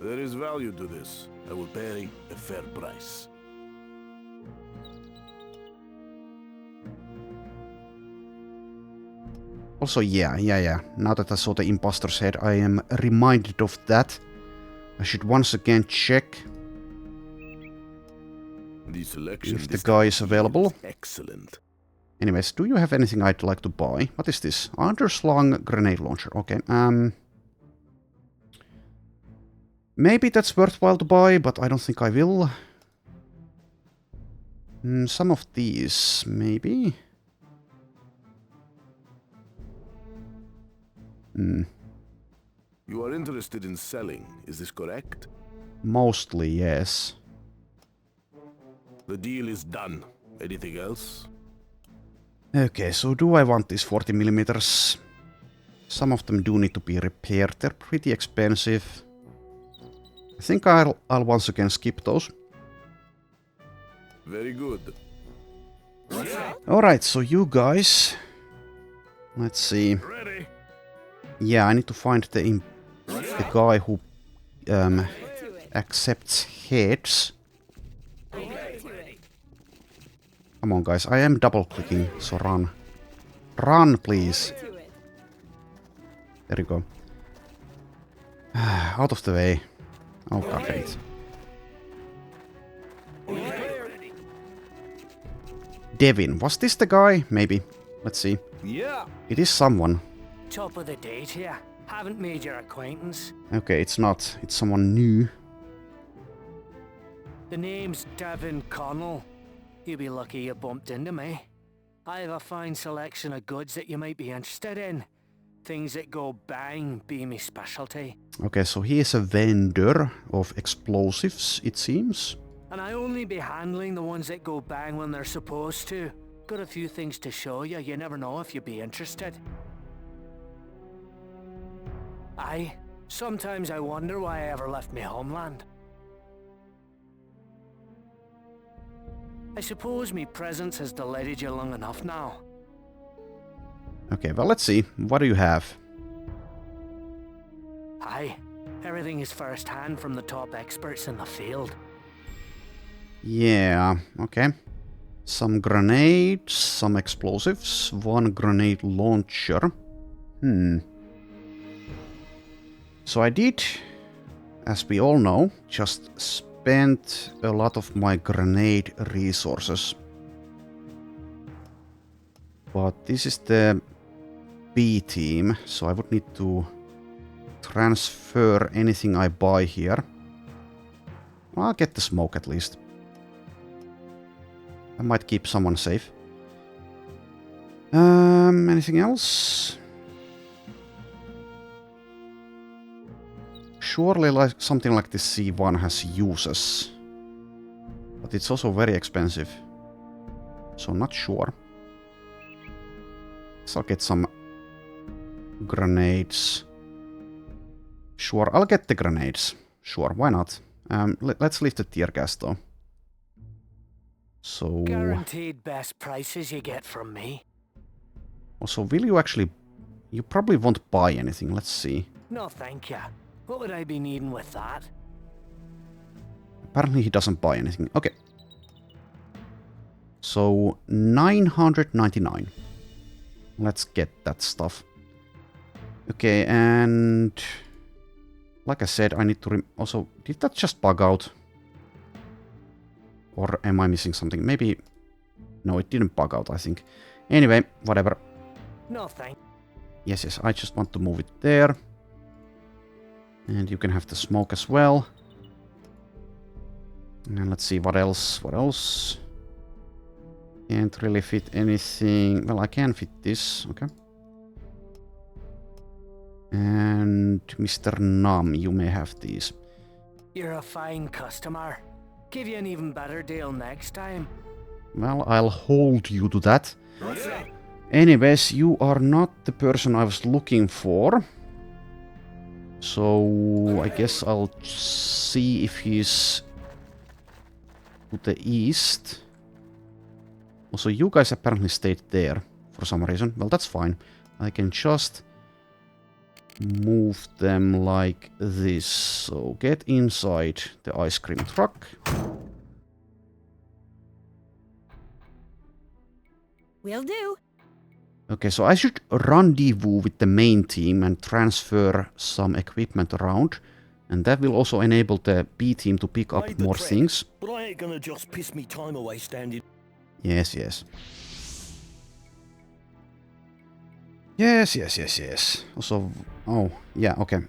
There is value to this. I will pay a fair price. Also, yeah. Now that I saw the imposter's head, I am reminded of that. I should once again check The selection if the guy is available. Excellent. Anyways, do you have anything I'd like to buy? What is this? Underslung grenade launcher. Okay, maybe that's worthwhile to buy, but I don't think I will. Some of these, maybe. You are interested in selling, is this correct? Mostly, yes. The deal is done. Anything else? Okay, so do I want these 40 millimeters? Some of them do need to be repaired. They're pretty expensive. I think I'll once again skip those. Very good. Alright, so you guys... Let's see. Ready. Yeah, I need to find the guy who accepts heads. Come on, guys. I am double-clicking, so run. Run, please. There you go. Out of the way. Oh, god damn it. Devin. Was this the guy? Maybe. Let's see. Yeah. It is someone. Top of the date here. Haven't made your acquaintance. Okay, it's not. It's someone new. The name's Devin Connell. You'll be lucky you bumped into me. I have a fine selection of goods that you might be interested in. Things that go bang be me specialty. Okay, so he is a vendor of explosives, it seems. And I only be handling the ones that go bang when they're supposed to. Got a few things to show you. You never know if you'd be interested. Aye, sometimes I wonder why I ever left my homeland. I suppose me presence has delighted you long enough now. Okay, well, let's see. What do you have? Aye, everything is first hand from the top experts in the field. Yeah, okay. Some grenades, some explosives, one grenade launcher. So I did, as we all know, just spent a lot of my grenade resources But this is the B team, so I would need to transfer anything I buy here. Well, I'll get the smoke at least. I might keep someone safe. Anything else? Surely like something like this C1 has uses. But it's also very expensive. So not sure. So I'll get some grenades. Sure, I'll get the grenades. Sure, why not? Let's leave the tear gas though. So... Guaranteed best prices you get from me. Also, will you actually... You probably won't buy anything, let's see. No, thank ya. What would I be needing with that? Apparently he doesn't buy anything. Okay. So, 999. Let's get that stuff. Okay, and... Like I said, I need to... Also, did that just bug out? Or am I missing something? Maybe... No, it didn't bug out, I think. Anyway, whatever. No, thank. Yes, yes, I just want to move it there. And you can have the smoke as well. And let's see, what else? What else? Can't really fit anything. Well, I can fit this. Okay. And Mr. Nam, you may have these. You're a fine customer. Give you an even better deal next time. Well, I'll hold you to that. Anyways, you are not the person I was looking for. So, I guess I'll see if he's to the east. Also, you guys apparently stayed there for some reason. Well, that's fine. I can just move them like this. So, get inside the ice cream truck. Will do. Okay, so I should rendezvous with the main team and transfer some equipment around. And that will also enable the B team to pick up more things. But I ain't gonna just piss me time away standing. Yes, yes. Yes, yes, yes, yes. Also, oh, yeah, okay.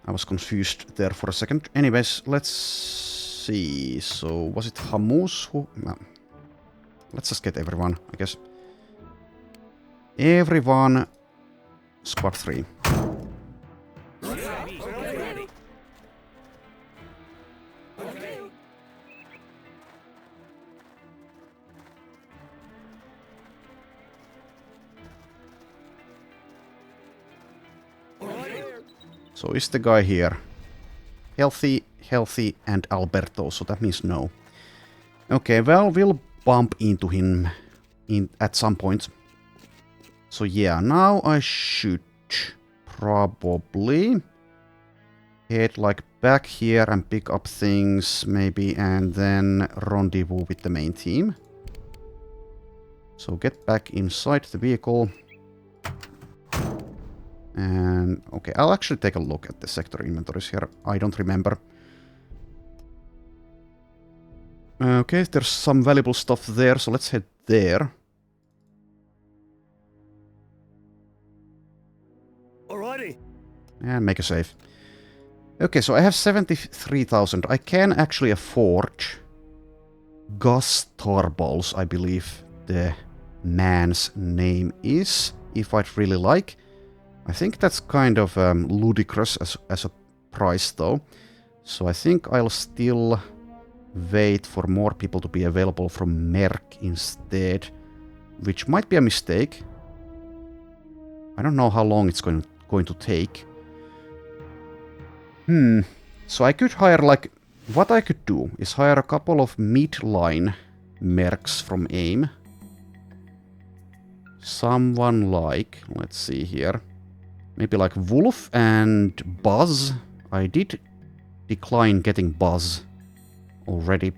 I was confused there for a second. Anyways, let's see. So, was it Hamus who... No. Let's just get everyone, I guess. Everyone, squad 3. So is the guy here healthy, healthy, and Alberto? So that means no. Okay, well, we'll bump into him at some point. So yeah, now I should probably head like back here and pick up things maybe, and then rendezvous with the main team. So get back inside the vehicle. And okay, I'll actually take a look at the sector inventories here. I don't remember. Okay, there's some valuable stuff there, so let's head there. Alrighty. And make a save. Okay, so I have 73,000. I can actually afford Gus Tarballs, I believe the man's name is, if I'd really like. I think that's kind of ludicrous as a price though. So I think I'll still wait for more people to be available from Merc instead, which might be a mistake. I don't know how long it's going to take. So I could hire like... What I could do is hire a couple of mid-line mercs from AIM. Someone like... Let's see here. Maybe like Wolf and Buzz. I did decline getting Buzz already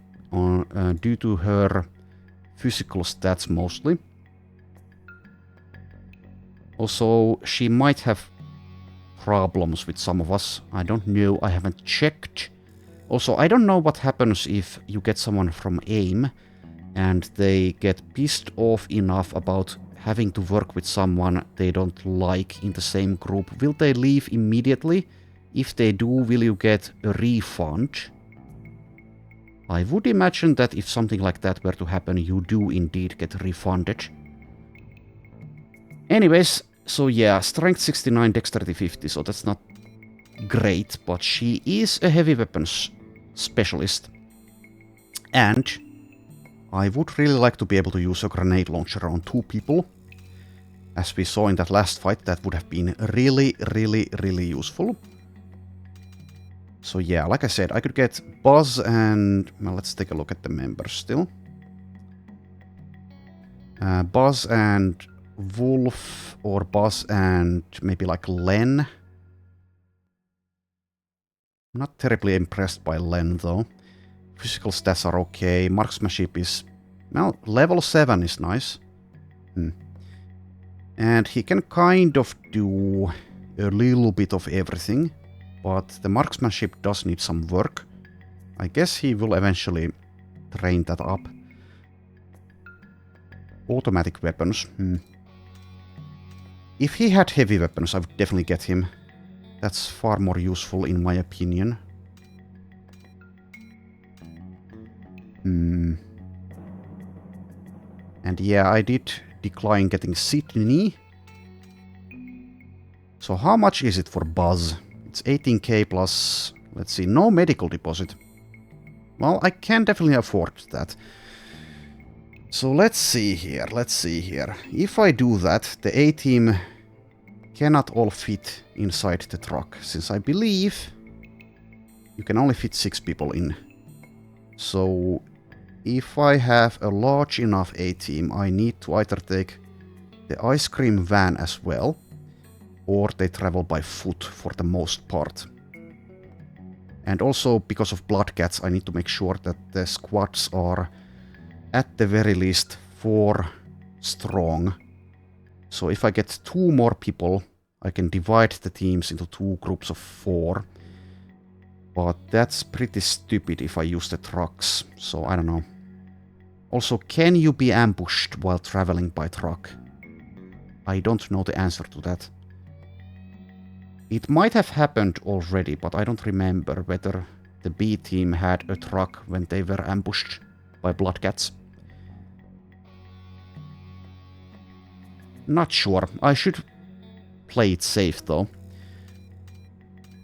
due to her physical stats mostly. Also, she might have problems with some of us. I don't know, I haven't checked. Also, I don't know what happens if you get someone from AIM and they get pissed off enough about having to work with someone they don't like in the same group. Will they leave immediately? If they do, will you get a refund? I would imagine that if something like that were to happen, you do indeed get refunded. Anyways, so yeah, strength 69, dexterity 50, so that's not great, but she is a heavy weapons specialist. And I would really like to be able to use a grenade launcher on 2 people. As we saw in that last fight, that would have been really, really, really useful. So yeah, like I said, I could get Buzz and... well, let's take a look at the members still. Buzz and Wolf, or Buzz and maybe like Len. I'm not terribly impressed by Len though. Physical stats are okay. Marksmanship is... well, level 7 is nice. And he can kind of do a little bit of everything. But the marksmanship does need some work. I guess he will eventually train that up. Automatic weapons. If he had heavy weapons, I would definitely get him. That's far more useful in my opinion. And yeah, I did decline getting Sydney. So how much is it for Buzz? It's 18k plus... let's see, no medical deposit. Well, I can definitely afford that. So let's see here, If I do that, the A-team cannot all fit inside the truck, since I believe you can only fit 6 people in. So if I have a large enough A-team, I need to either take the ice cream van as well, or they travel by foot for the most part. And also, because of blood cats, I need to make sure that the squads are at the very least 4 strong. So if I get 2 more people, I can divide the teams into 2 groups of 4. But that's pretty stupid if I use the trucks, so I don't know. Also, can you be ambushed while traveling by truck? I don't know the answer to that. It might have happened already, but I don't remember whether the B team had a truck when they were ambushed by bloodcats. Not sure. I should play it safe though.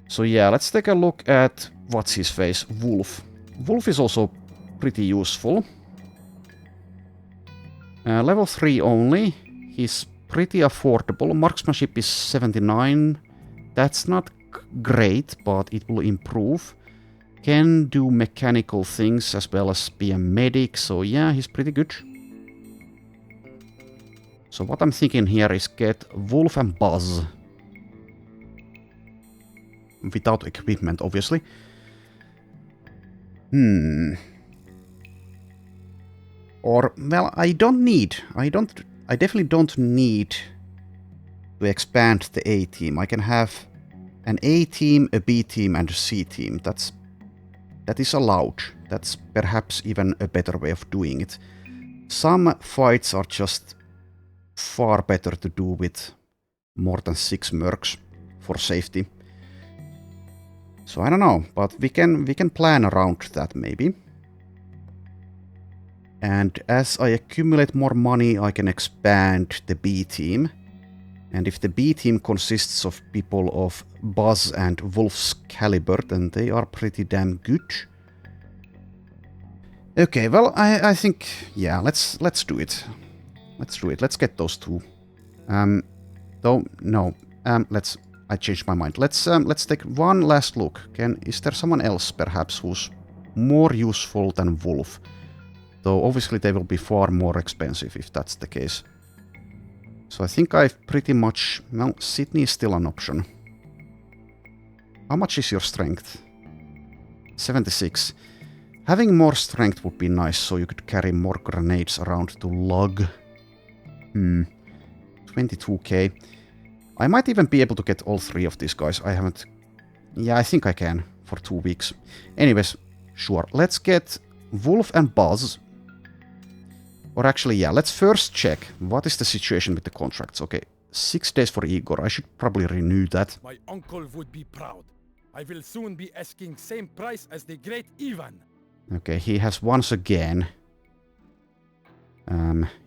So yeah, let's take a look at what's his face, Wolf. Wolf is also pretty useful. Level 3 only. He's pretty affordable. Marksmanship is 79. That's not great, but it will improve. Can do mechanical things as well as be a medic, so yeah, he's pretty good. So what I'm thinking here is get Wolf and Buzz. Without equipment, obviously. Or, well, I definitely don't need to expand the A team. I can have an A team, a B team, and a C team. That is allowed. That's perhaps even a better way of doing it. Some fights are just far better to do with more than 6 mercs for safety. So I don't know, but we can plan around that maybe. And as I accumulate more money, I can expand the B team. And if the B team consists of people of Buzz and Wolf's caliber, then they are pretty damn good. Okay, well, I think, yeah, let's do it. Let's get those 2. Though, no, I changed my mind. Let's take one last look. Is there someone else, perhaps, who's more useful than Wolf? Though, obviously, they will be far more expensive if that's the case. So I think I've pretty much... well, Sydney is still an option. How much is your strength? 76. Having more strength would be nice, so you could carry more grenades around to lug. 22k. I might even be able to get all 3 of these guys. I haven't... yeah, I think I can for 2 weeks. Anyways, sure. Let's get Wolf and Buzz. Or actually, yeah, let's first check what is the situation with the contracts. Okay, 6 days for Igor. I should probably renew that. My uncle would be proud. I will soon be asking same price as the great Ivan. Okay, he has once again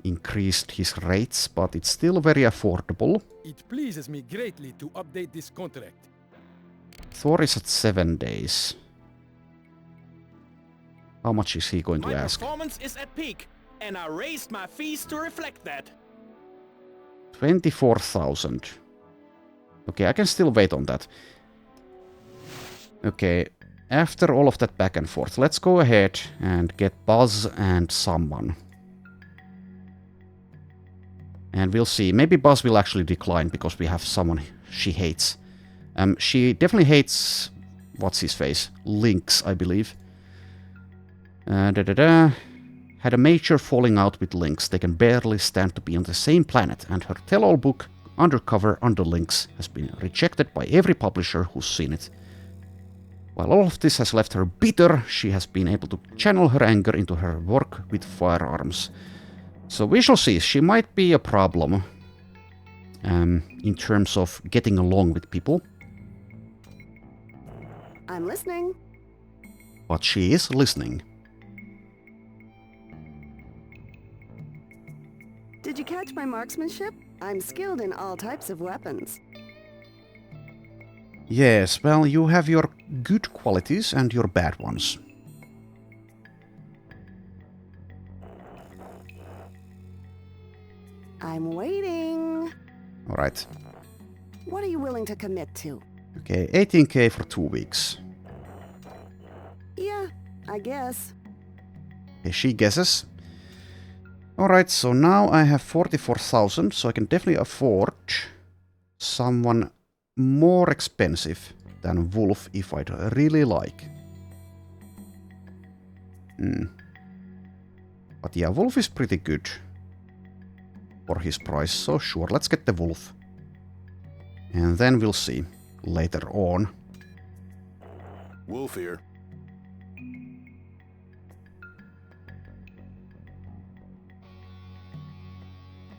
increased his rates, but it's still very affordable. It pleases me greatly to update this contract. Thor is at 7 days. How much is he going to My ask? performance is at peak, and I raised my fees to reflect that. 24,000. Okay, I can still wait on that. Okay, after all of that back and forth, let's go ahead and get Buzz and someone. And we'll see. Maybe Buzz will actually decline because we have someone she hates. She definitely hates... what's his face? Lynx, I believe. Had a major falling out with Lynx. They can barely stand to be on the same planet, and her tell-all book, Undercover Under Lynx, has been rejected by every publisher who's seen it. While all of this has left her bitter, she has been able to channel her anger into her work with firearms. So we shall see. She might be a problem in terms of getting along with people. I'm listening. But she is listening. Did you catch my marksmanship? I'm skilled in all types of weapons. Yes, well, you have your good qualities and your bad ones. I'm waiting. Alright. What are you willing to commit to? Okay, 18k for 2 weeks. Yeah, I guess. Okay, she guesses. Alright, so now I have 44,000, so I can definitely afford someone more expensive than Wolf if I'd really like. But yeah, Wolf is pretty good for his price, so sure, let's get the Wolf. And then we'll see later on. Wolf here.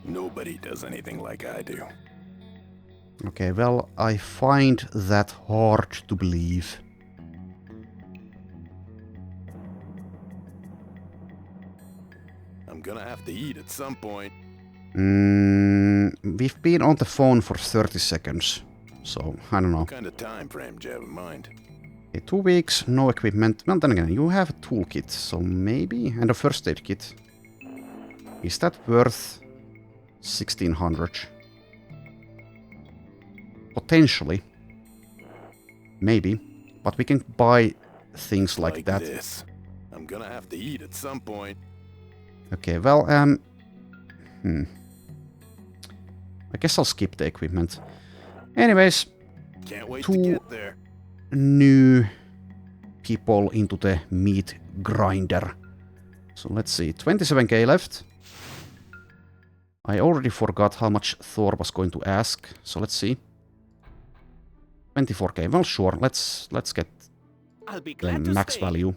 Nobody does anything like I do. Okay, well, I find that hard to believe. I'm gonna have to eat at some point. We've been on the phone for 30 seconds, so I don't know. What kind of time frame do you have in mind? Okay, 2 weeks, no equipment. Well, then again, you have a toolkit, so maybe, and a first aid kit. Is that worth 1,600? Potentially. Maybe. But we can buy things like that. This. I'm gonna have to eat at some point. Okay, well, I guess I'll skip the equipment. Anyways, Can't wait to 2 get there. new people into the meat grinder. So let's see, 27k left. I already forgot how much Thor was going to ask, so let's see. 24k, well sure, let's get I'll be the glad to max stay. value.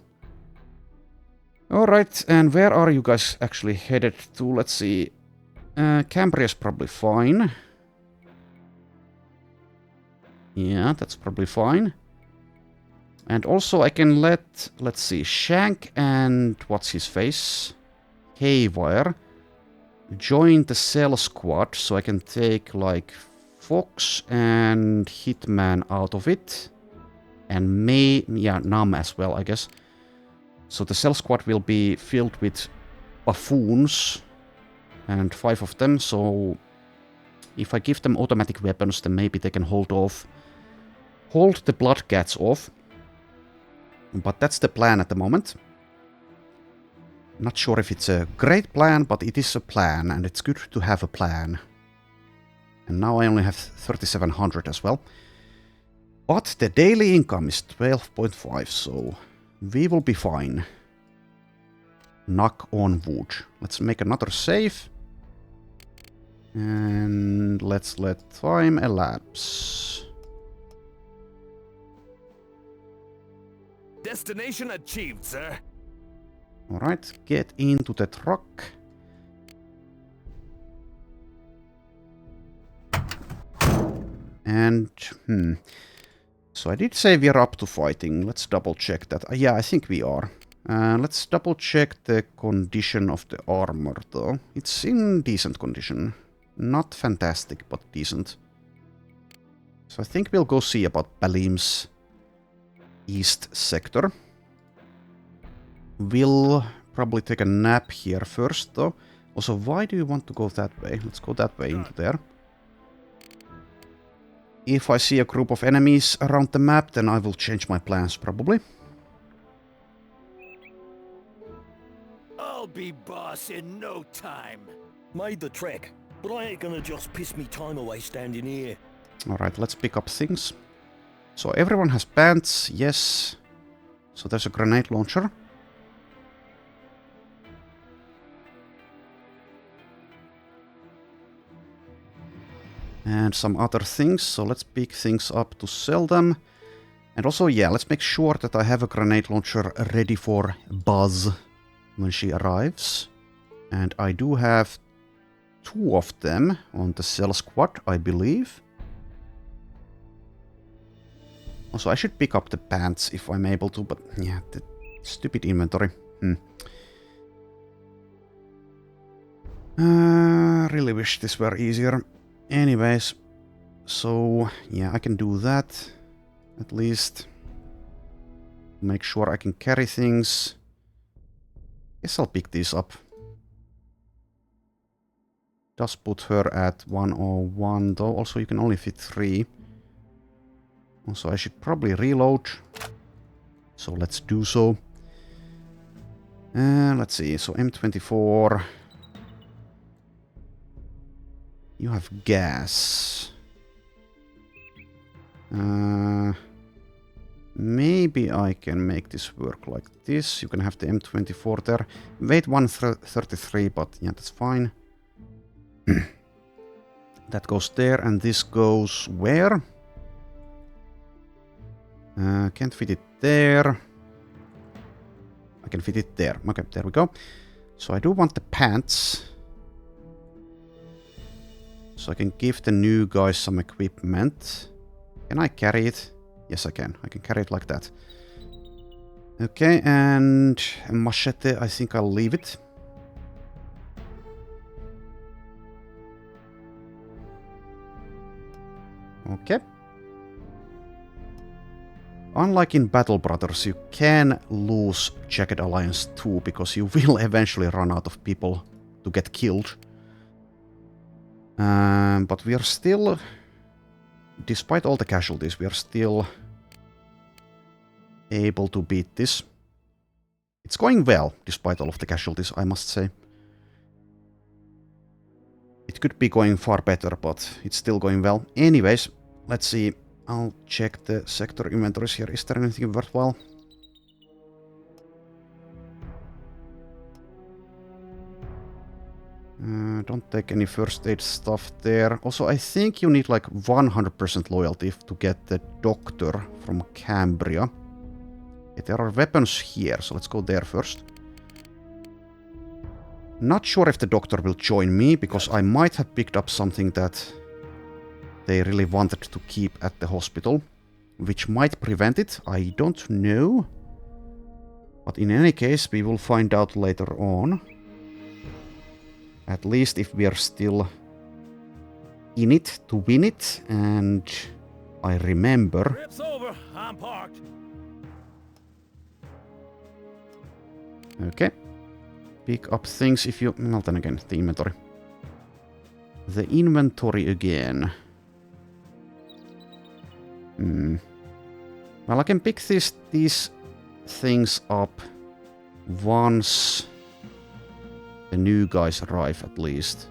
Alright, and where are you guys actually headed to? Let's see. Cambria's probably fine. Yeah, that's probably fine. And also I can let's see, Shank and what's his face? Haywire join the Cell Squad, so I can take like Fox and Hitman out of it. And Nam as well, I guess. So the Cell Squad will be filled with buffoons. And 5 of them, so if I give them automatic weapons, then maybe they can hold the blood cats off. But that's the plan at the moment. Not sure if it's a great plan, but it is a plan, and it's good to have a plan. And now I only have 3,700 as well. But the daily income is 12.5, so we will be fine. Knock on wood. Let's make another save. And let's let time elapse. Destination achieved, sir. Alright, get into the truck. And, So I did say we're up to fighting. Let's double check that. Yeah, I think we are. Let's double check the condition of the armor, though. It's in decent condition. Not fantastic, but decent. So I think we'll go see about Balim's east sector. We'll probably take a nap here first, though. Also, why do you want to go that way? Let's go that way into there. If I see a group of enemies around the map, then I will change my plans, probably. I'll be boss in no time. Made the trek, but I ain't gonna just piss me time away standing here. Alright, let's pick up things. So everyone has pants, yes. So there's a grenade launcher. And some other things, so let's pick things up to sell them. And also, yeah, let's make sure that I have a grenade launcher ready for Buzz when she arrives. And I do have 2 of them on the cell squad, I believe. Also, I should pick up the pants if I'm able to, but yeah, the stupid inventory. Really wish this were easier. Anyways, so yeah, I can do that. At least make sure I can carry things. Guess I'll pick these up. Does put her at 101 though. Also, you can only fit 3. Also, I should probably reload. So let's do so. Let's see. So M24. You have gas. Maybe I can make this work like this. You can have the M24 there. Weight 133, but yeah, that's fine. That goes there, and this goes where? Can't fit it there. I can fit it there. Okay, there we go. So I do want the pants. So I can give the new guys some equipment. Can I carry it? Yes, I can. I can carry it like that. Okay, and a machete, I think I'll leave it. Okay. Unlike in Battle Brothers, you can lose Jagged Alliance 2 because you will eventually run out of people to get killed. But we are still, despite all the casualties, we are still able to beat this. It's going well, despite all of the casualties, I must say. It could be going far better, but it's still going well. Anyways, let's see. I'll check the sector inventories here. Is there anything worthwhile? Don't take any first aid stuff there. Also, I think you need like 100% loyalty to get the doctor from Cambria. Okay, there are weapons here, so let's go there first. Not sure if the doctor will join me, because I might have picked up something that they really wanted to keep at the hospital, which might prevent it. I don't know. But in any case, we will find out later on. At least if we are still in it to win it, and I remember. Trip's over. I'm parked. Okay. Pick up things if you... Well, then again, the inventory. The inventory again. Well, I can pick these things up once the new guys arrive, at least.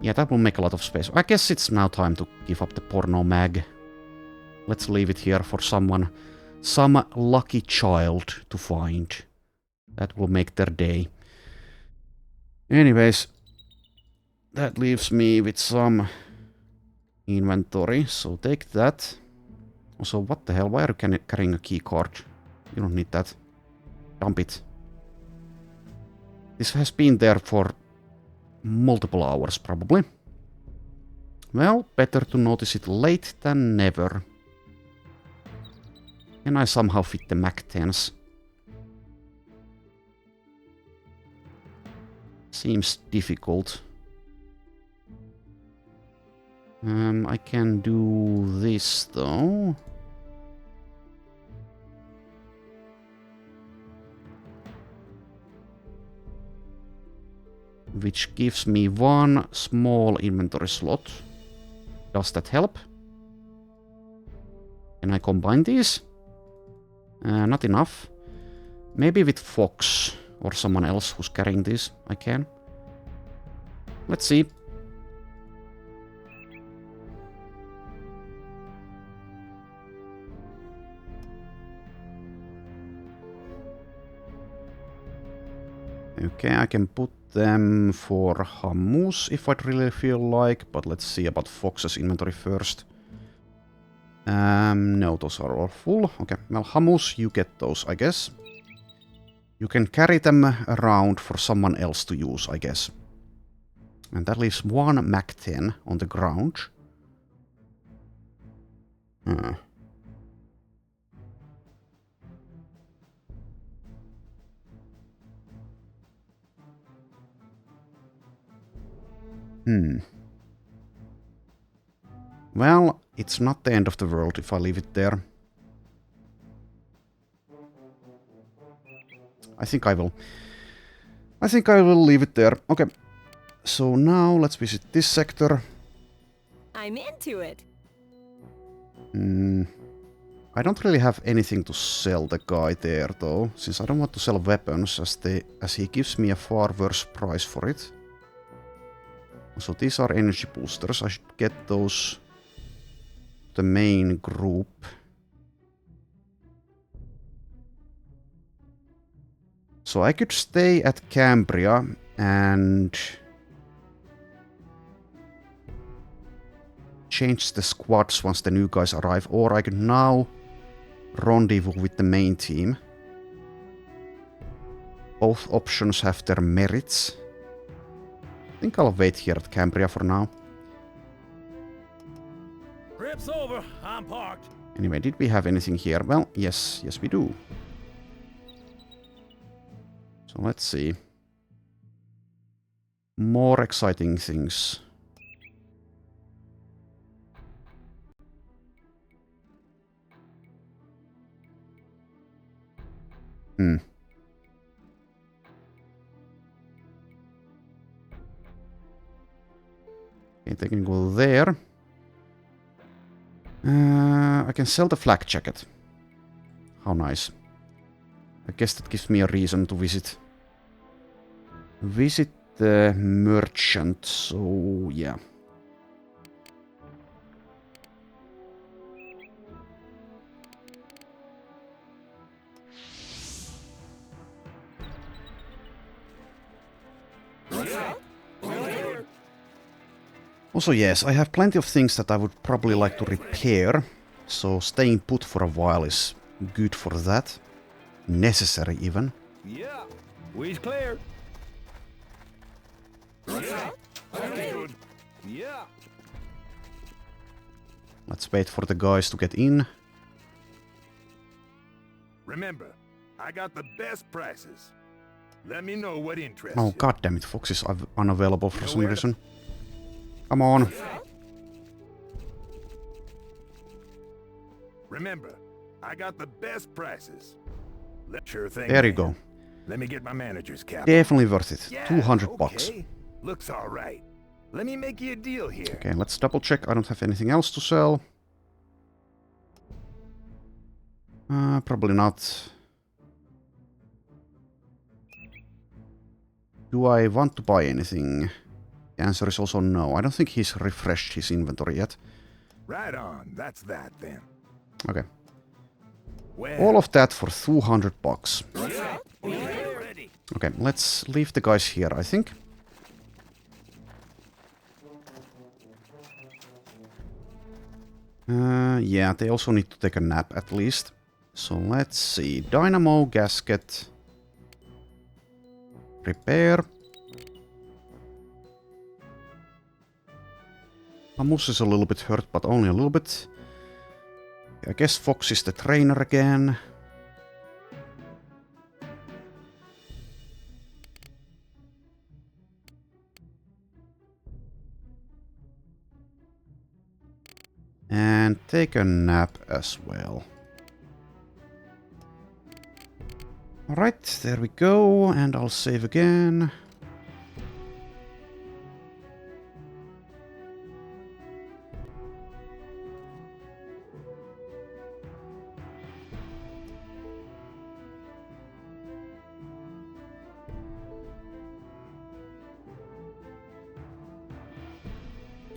Yeah, that will make a lot of space. I guess it's now time to give up the porno mag. Let's leave it here for someone, some lucky child to find. That will make their day. Anyways, that leaves me with some inventory, so take that. Also, what the hell? Why are you carrying a key card? You don't need that. Dump it. This has been there for multiple hours, probably. Well, better to notice it late than never. Can I somehow fit the Mac-10s? Seems difficult. I can do this, though. Which gives me one small inventory slot. Does that help? Can I combine these? Not enough. Maybe with Fox or someone else who's carrying this, I can. Let's see. Okay, I can put them for hummus if I'd really feel like, but let's see about Fox's inventory first. No, those are all full. Okay, well, hummus, you get those, I guess. You can carry them around for someone else to use, I guess. And that leaves one Mac-10 on the ground. Well, it's not the end of the world if I leave it there. I think I will. I think I will leave it there. Okay. So now let's visit this sector. I'm into it. I don't really have anything to sell the guy there though, since I don't want to sell weapons as he gives me a far worse price for it. So these are energy boosters. I should get those to the main group. So I could stay at Cambria and change the squads once the new guys arrive, or I could now rendezvous with the main team. Both options have their merits. I think I'll wait here at Cambria for now. Trip's over. I'm parked. Anyway, did we have anything here? Well, yes we do. So let's see. More exciting things. Okay, they can go there. I can sell the flak jacket. How nice. I guess that gives me a reason to visit the merchant, so yeah. Also, yes, I have plenty of things that I would probably like to repair, so staying put for a while is good for that. Necessary, even. Yeah, we's clear. Yeah. Let's wait for the guys to get in. Remember, I got the best prices. Let me know what interests Oh, you. goddammit, Fox is unavailable for some reason. Come on. Remember, I got the best prices. Sure thing. There you man. go. Let me get my manager's cap. Definitely worth it. Yeah, 200 bucks. okay. Looks all right. Let me make you a deal here. Okay, let's double check. I don't have anything else to sell. Probably not. Do I want to buy anything? The answer is also no. I don't think he's refreshed his inventory yet. Right on. That's that then. Okay. Well, All of that for 200 bucks. ready. Okay, let's leave the guys here, I think. Yeah, they also need to take a nap at least. So let's see. Dynamo, gasket. Repair. Amus is a little bit hurt, but only a little bit. I guess Fox is the trainer again. And take a nap as well. Alright, there we go, and I'll save again.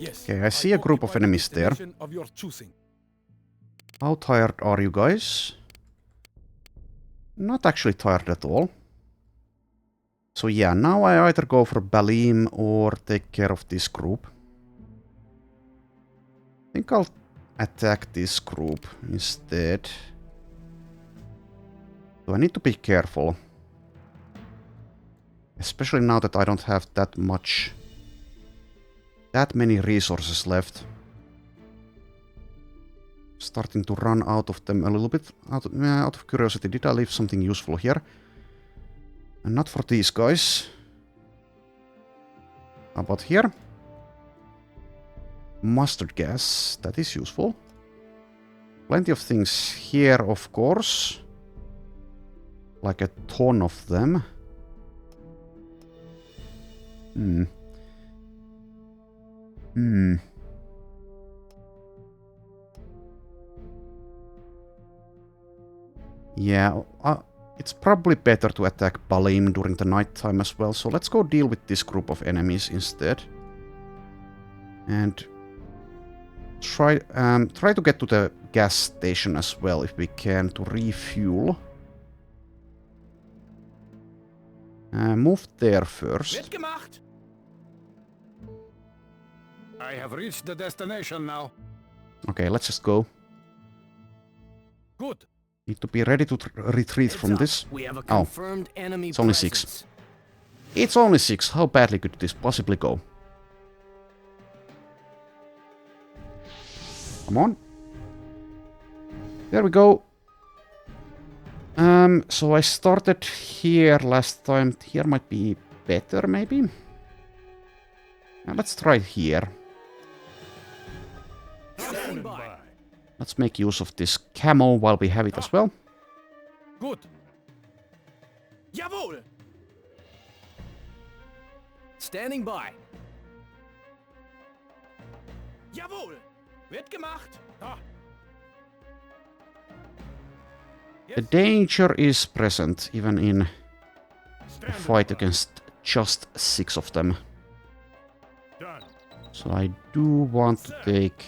Yes. Okay, I see a group of occupy the enemies there. destination of your choosing. How tired are you guys? Not actually tired at all. So yeah, now I either go for Balim or take care of this group. I think I'll attack this group instead. So I need to be careful. Especially now that I don't have that many resources left. Starting to run out of them a little bit. Out of curiosity, did I leave something useful here? And not for these guys. How about here? Mustard gas, that is useful. Plenty of things here, of course. Like a ton of them. Yeah, it's probably better to attack Balim during the night time as well, so let's go deal with this group of enemies instead. And try to get to the gas station as well if we can to refuel. Move there first. Wird gemacht. I have reached the destination now. Okay, let's just go. Good. Need to be ready to retreat from this. We have a Oh, confirmed enemy it's only presence. 6. It's only 6. How badly could this possibly go? Come on. There we go. So I started here last time. Here might be better, maybe? Let's try here. Stand by. Let's make use of this camo while we have it as well. Good. Jawohl. Standing by. Jawohl. Wird gemacht. The danger is present even in a fight against just 6 of them. Done. So I do want to take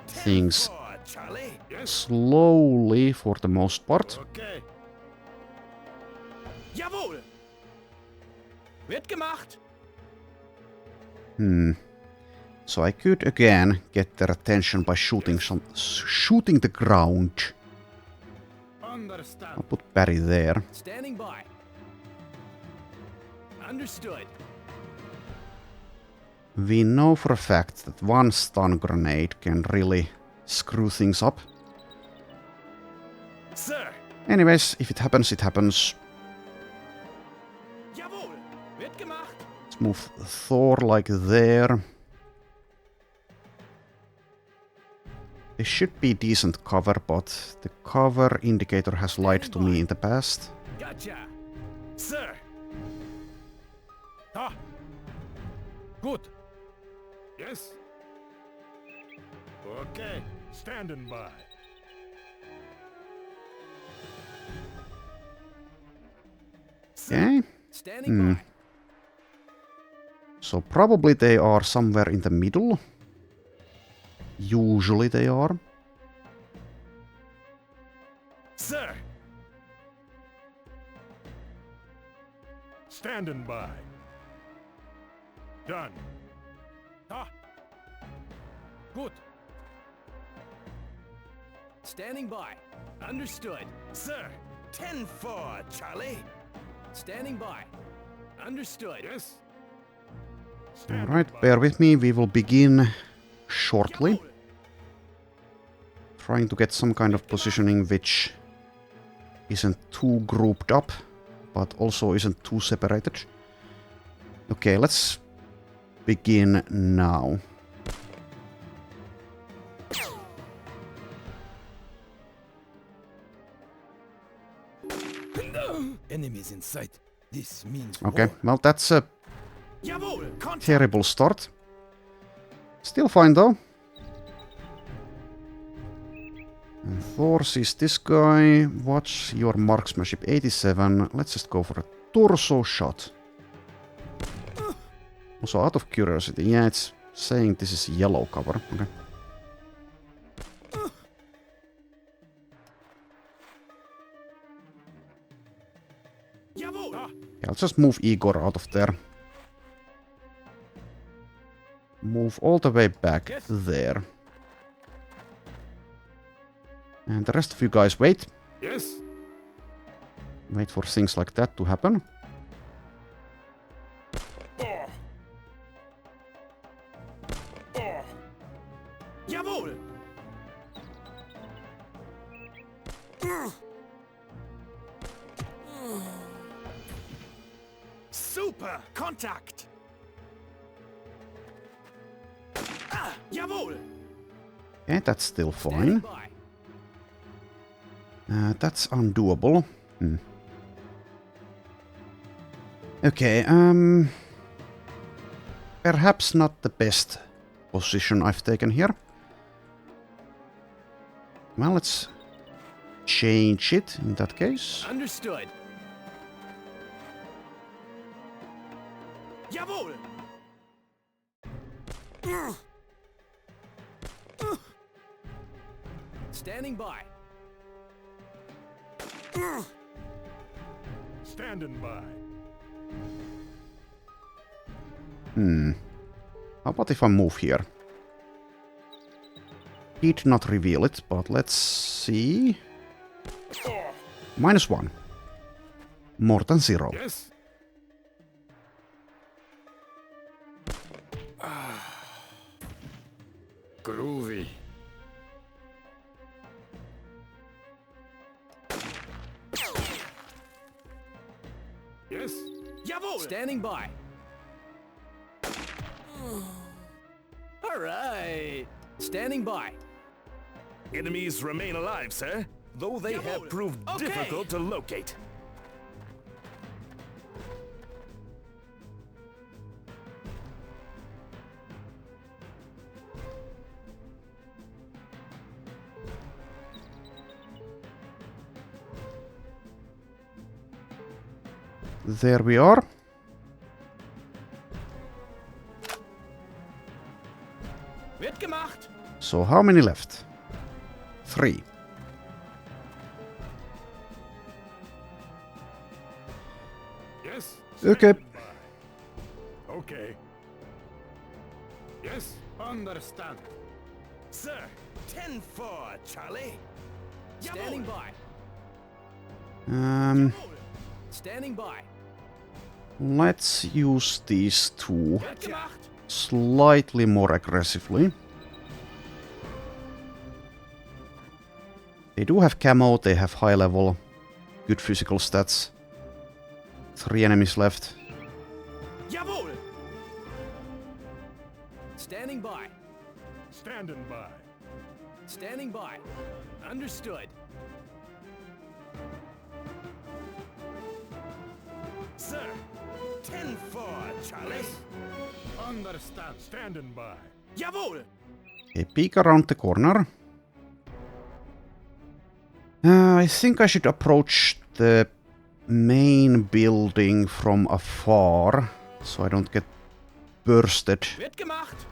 things Forward, Charlie. slowly for the most part. Okay. Jawohl. Wird gemacht. So I could again get their attention by shooting the ground. Understand. I'll put Barry there. Standing by. Understood. We know for a fact that one stun grenade can really screw things up. Sir. Anyways, if it happens, it happens. Jawohl. Wird gemacht. Let's move Thor like there. This should be decent cover, but the cover indicator has lied to me in the past. Gotcha. Sir. Ah. Good. Yes. Okay. Standing by. Okay. Standing by. So probably they are somewhere in the middle. Usually they are. Sir. Standing by. Done. Ah. Good. Standing by. Understood. Sir. 10-4, Charlie. Standing by. Understood. Yes. Alright, bear with me, we will begin shortly. Trying to get some kind of positioning which isn't too grouped up, but also isn't too separated. Okay, let's begin now. Enemies in sight. This means Okay, war. well that's a Jawohl, Kontakt. terrible start. Still fine though. And Thor sees this guy. Watch your marksmanship 87. Let's just go for a torso shot. Also, out of curiosity, yeah, it's saying this is yellow cover. Okay. Jawohl. Yeah, I'll just move Igor out of there. Move all the way back there. And the rest of you guys wait. Yes. Wait for things like that to happen. Jawohl. Super, Kontakt. Jawohl. Okay, that's still Standing fine. by. That's undoable. Okay, perhaps not the best position I've taken here. Well, let's change it in that case. Understood. Jawohl. Standing by. Standing by. How about if I move here? Did not reveal it, but let's see. -1. More than 0. Yes. Groovy. Yes. Jawohl. Standing by. All right. Standing by. Enemies remain alive, sir, though they have proved Okay. difficult to locate. There we are. Wird gemacht. So how many left? 3. Yes. Okay. Standing by. Okay. Yes. Understand. Sir, 10-4, Charlie. Standing by. Standing by. Let's use these two Wird gemacht. slightly more aggressively. They do have camo, they have high level, good physical stats. 3 enemies left. Jawohl. Standing by. Standing by. Standing by. Understood. Sir, 10-4, Charlie. Understand. Standing by. Jawohl. A peek around the corner. I think I should approach the main building from afar, so I don't get bursted Wird gemacht.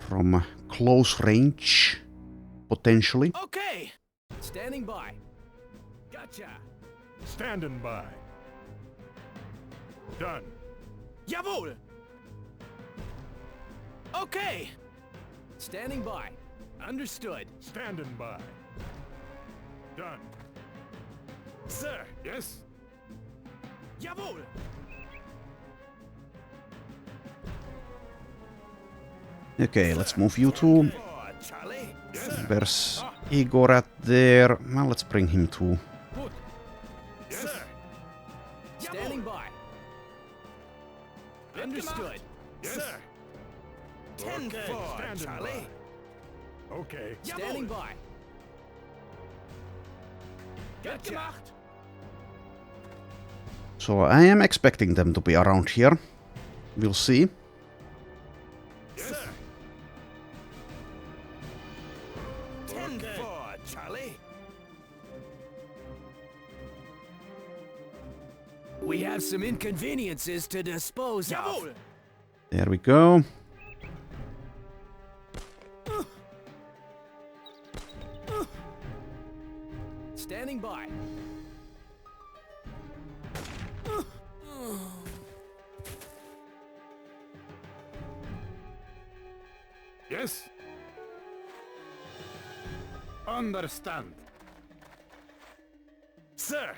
from close range, potentially. Okay. Standing by. Gotcha. Standing by. Done. Jawohl. Okay. Standing by. Understood. Standing by. Done. Sir, Yes. Jawohl. Okay, let's move you two. There's Igor at there. Well, let's bring him too. Standing by. Understood. Yes. 10-4, Charlie. Okay. Standing by. Gotcha. So I am expecting them to be around here. We'll see. Yes. 10-4, Charlie. We have some inconveniences to dispose of. There we go. Standing by. Yes. Understand. Sir.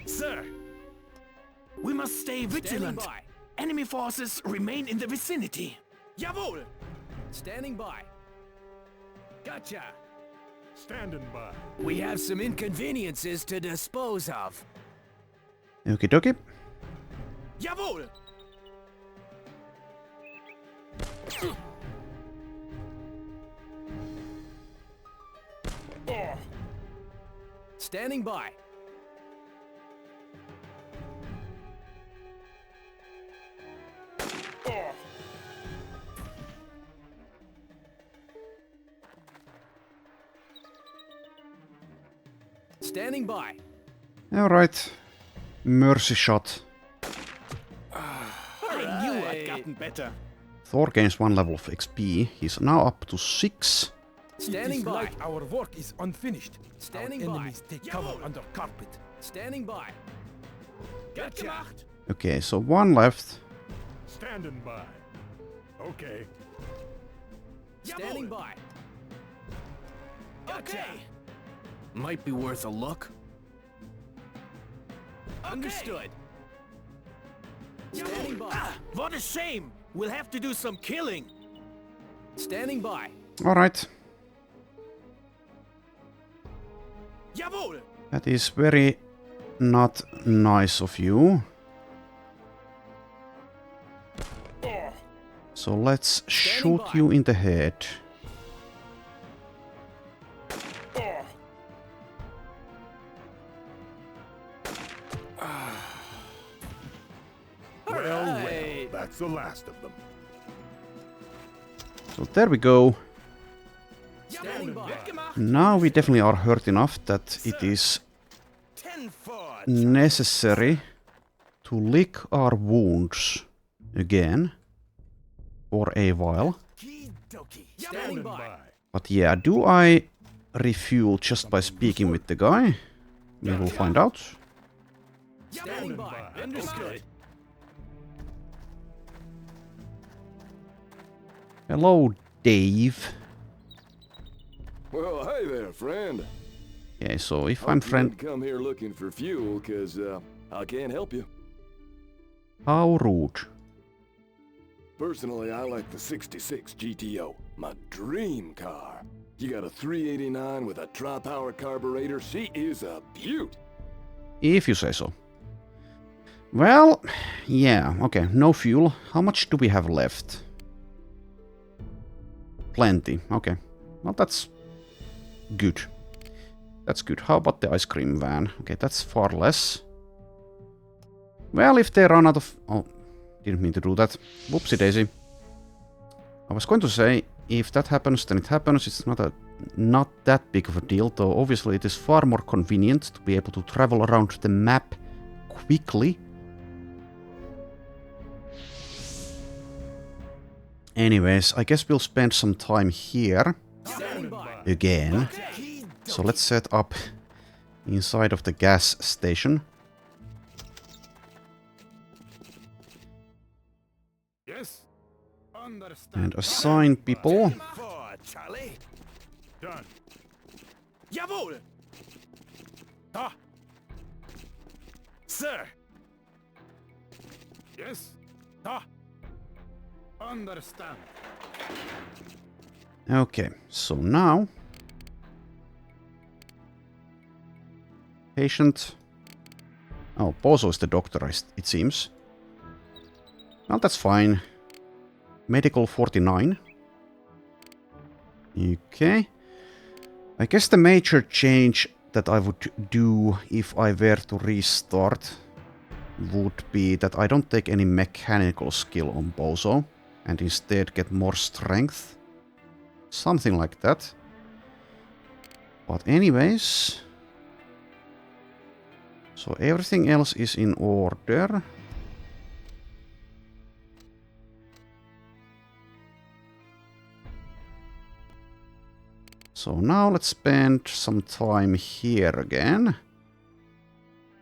Sir. We must stay vigilant. by. Enemy forces remain in the vicinity. Jawohl. Standing by. Gotcha. Standing by. We have some inconveniences to dispose of. Okie dokie. Jawohl. Standing by. Standing by. Alright. Mercy shot. I knew I'd gotten better. Thor gains 1 level of XP. He's now up to 6. Standing It is by. like our work is unfinished. Standing our by. enemies take cover under carpet. Standing by. Gotcha. Okay, so 1 left. Standing by. Okay. Standing by. Gotcha. Might be worth a look. Understood. Standing by. What a shame. We'll have to do some killing. Standing by. Alright. Jawohl. That is very not nice of you. So let's shoot by. you in the head. Well, that's the last of them. So there we go. Standing by. Now we definitely are hurt enough that it is 10-4. necessary to lick our wounds again for a while. Kidoki. Standing by. But yeah, do I refuel just by speaking with the guy? We will find out. Standing by. Understood. Hello, Dave. Well, hey there, friend. Okay, so if I'm Hope you friend... didn't come here looking for fuel, cause I can't help you. How rude. Personally, I like the 66 GTO, my dream car. You got a 389 with a tri-power carburetor. She is a beaut. If you say so. Well, yeah, okay, no fuel. How much do we have left? Plenty, okay. Well, that's good. That's good. How about the ice cream van? Okay, that's far less. Well, if they run out of... Oh, didn't mean to do that. Whoopsie daisy. I was going to say, if that happens, then it happens. It's not that big of a deal, though obviously it is far more convenient to be able to travel around the map quickly. Anyways, I guess we'll spend some time here again. So let's set up inside of the gas station. Yes. Understand. And assign people. 10-4, Charlie. Done. Jawohl. Ah. Sir. Yes? Ah. Understand. Okay, so now... Patient... Oh, Bozo is the doctor, it seems. Well, that's fine. Medical 49. Okay. I guess the major change that I would do if I were to restart would be that I don't take any mechanical skill on Bozo and instead get more strength. Something like that. But anyways... So everything else is in order. So now let's spend some time here again.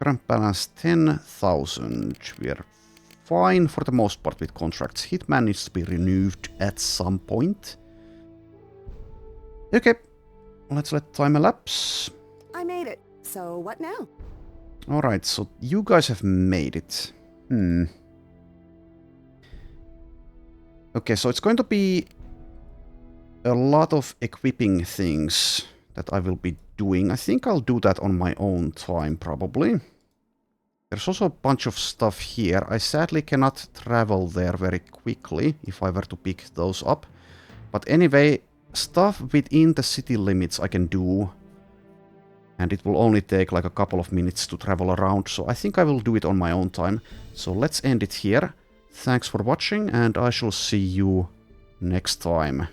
Current balance 10,000. We're fine for the most part with contracts. Hitman needs to be renewed at some point. Okay, let's let time elapse. I made it. So what now? Alright, so you guys have made it. Okay, so it's going to be a lot of equipping things that I will be doing. I think I'll do that on my own time, probably. There's also a bunch of stuff here. I sadly cannot travel there very quickly if I were to pick those up. But anyway, stuff within the city limits I can do. And it will only take like a couple of minutes to travel around, so I think I will do it on my own time. So let's end it here. Thanks for watching, and I shall see you next time.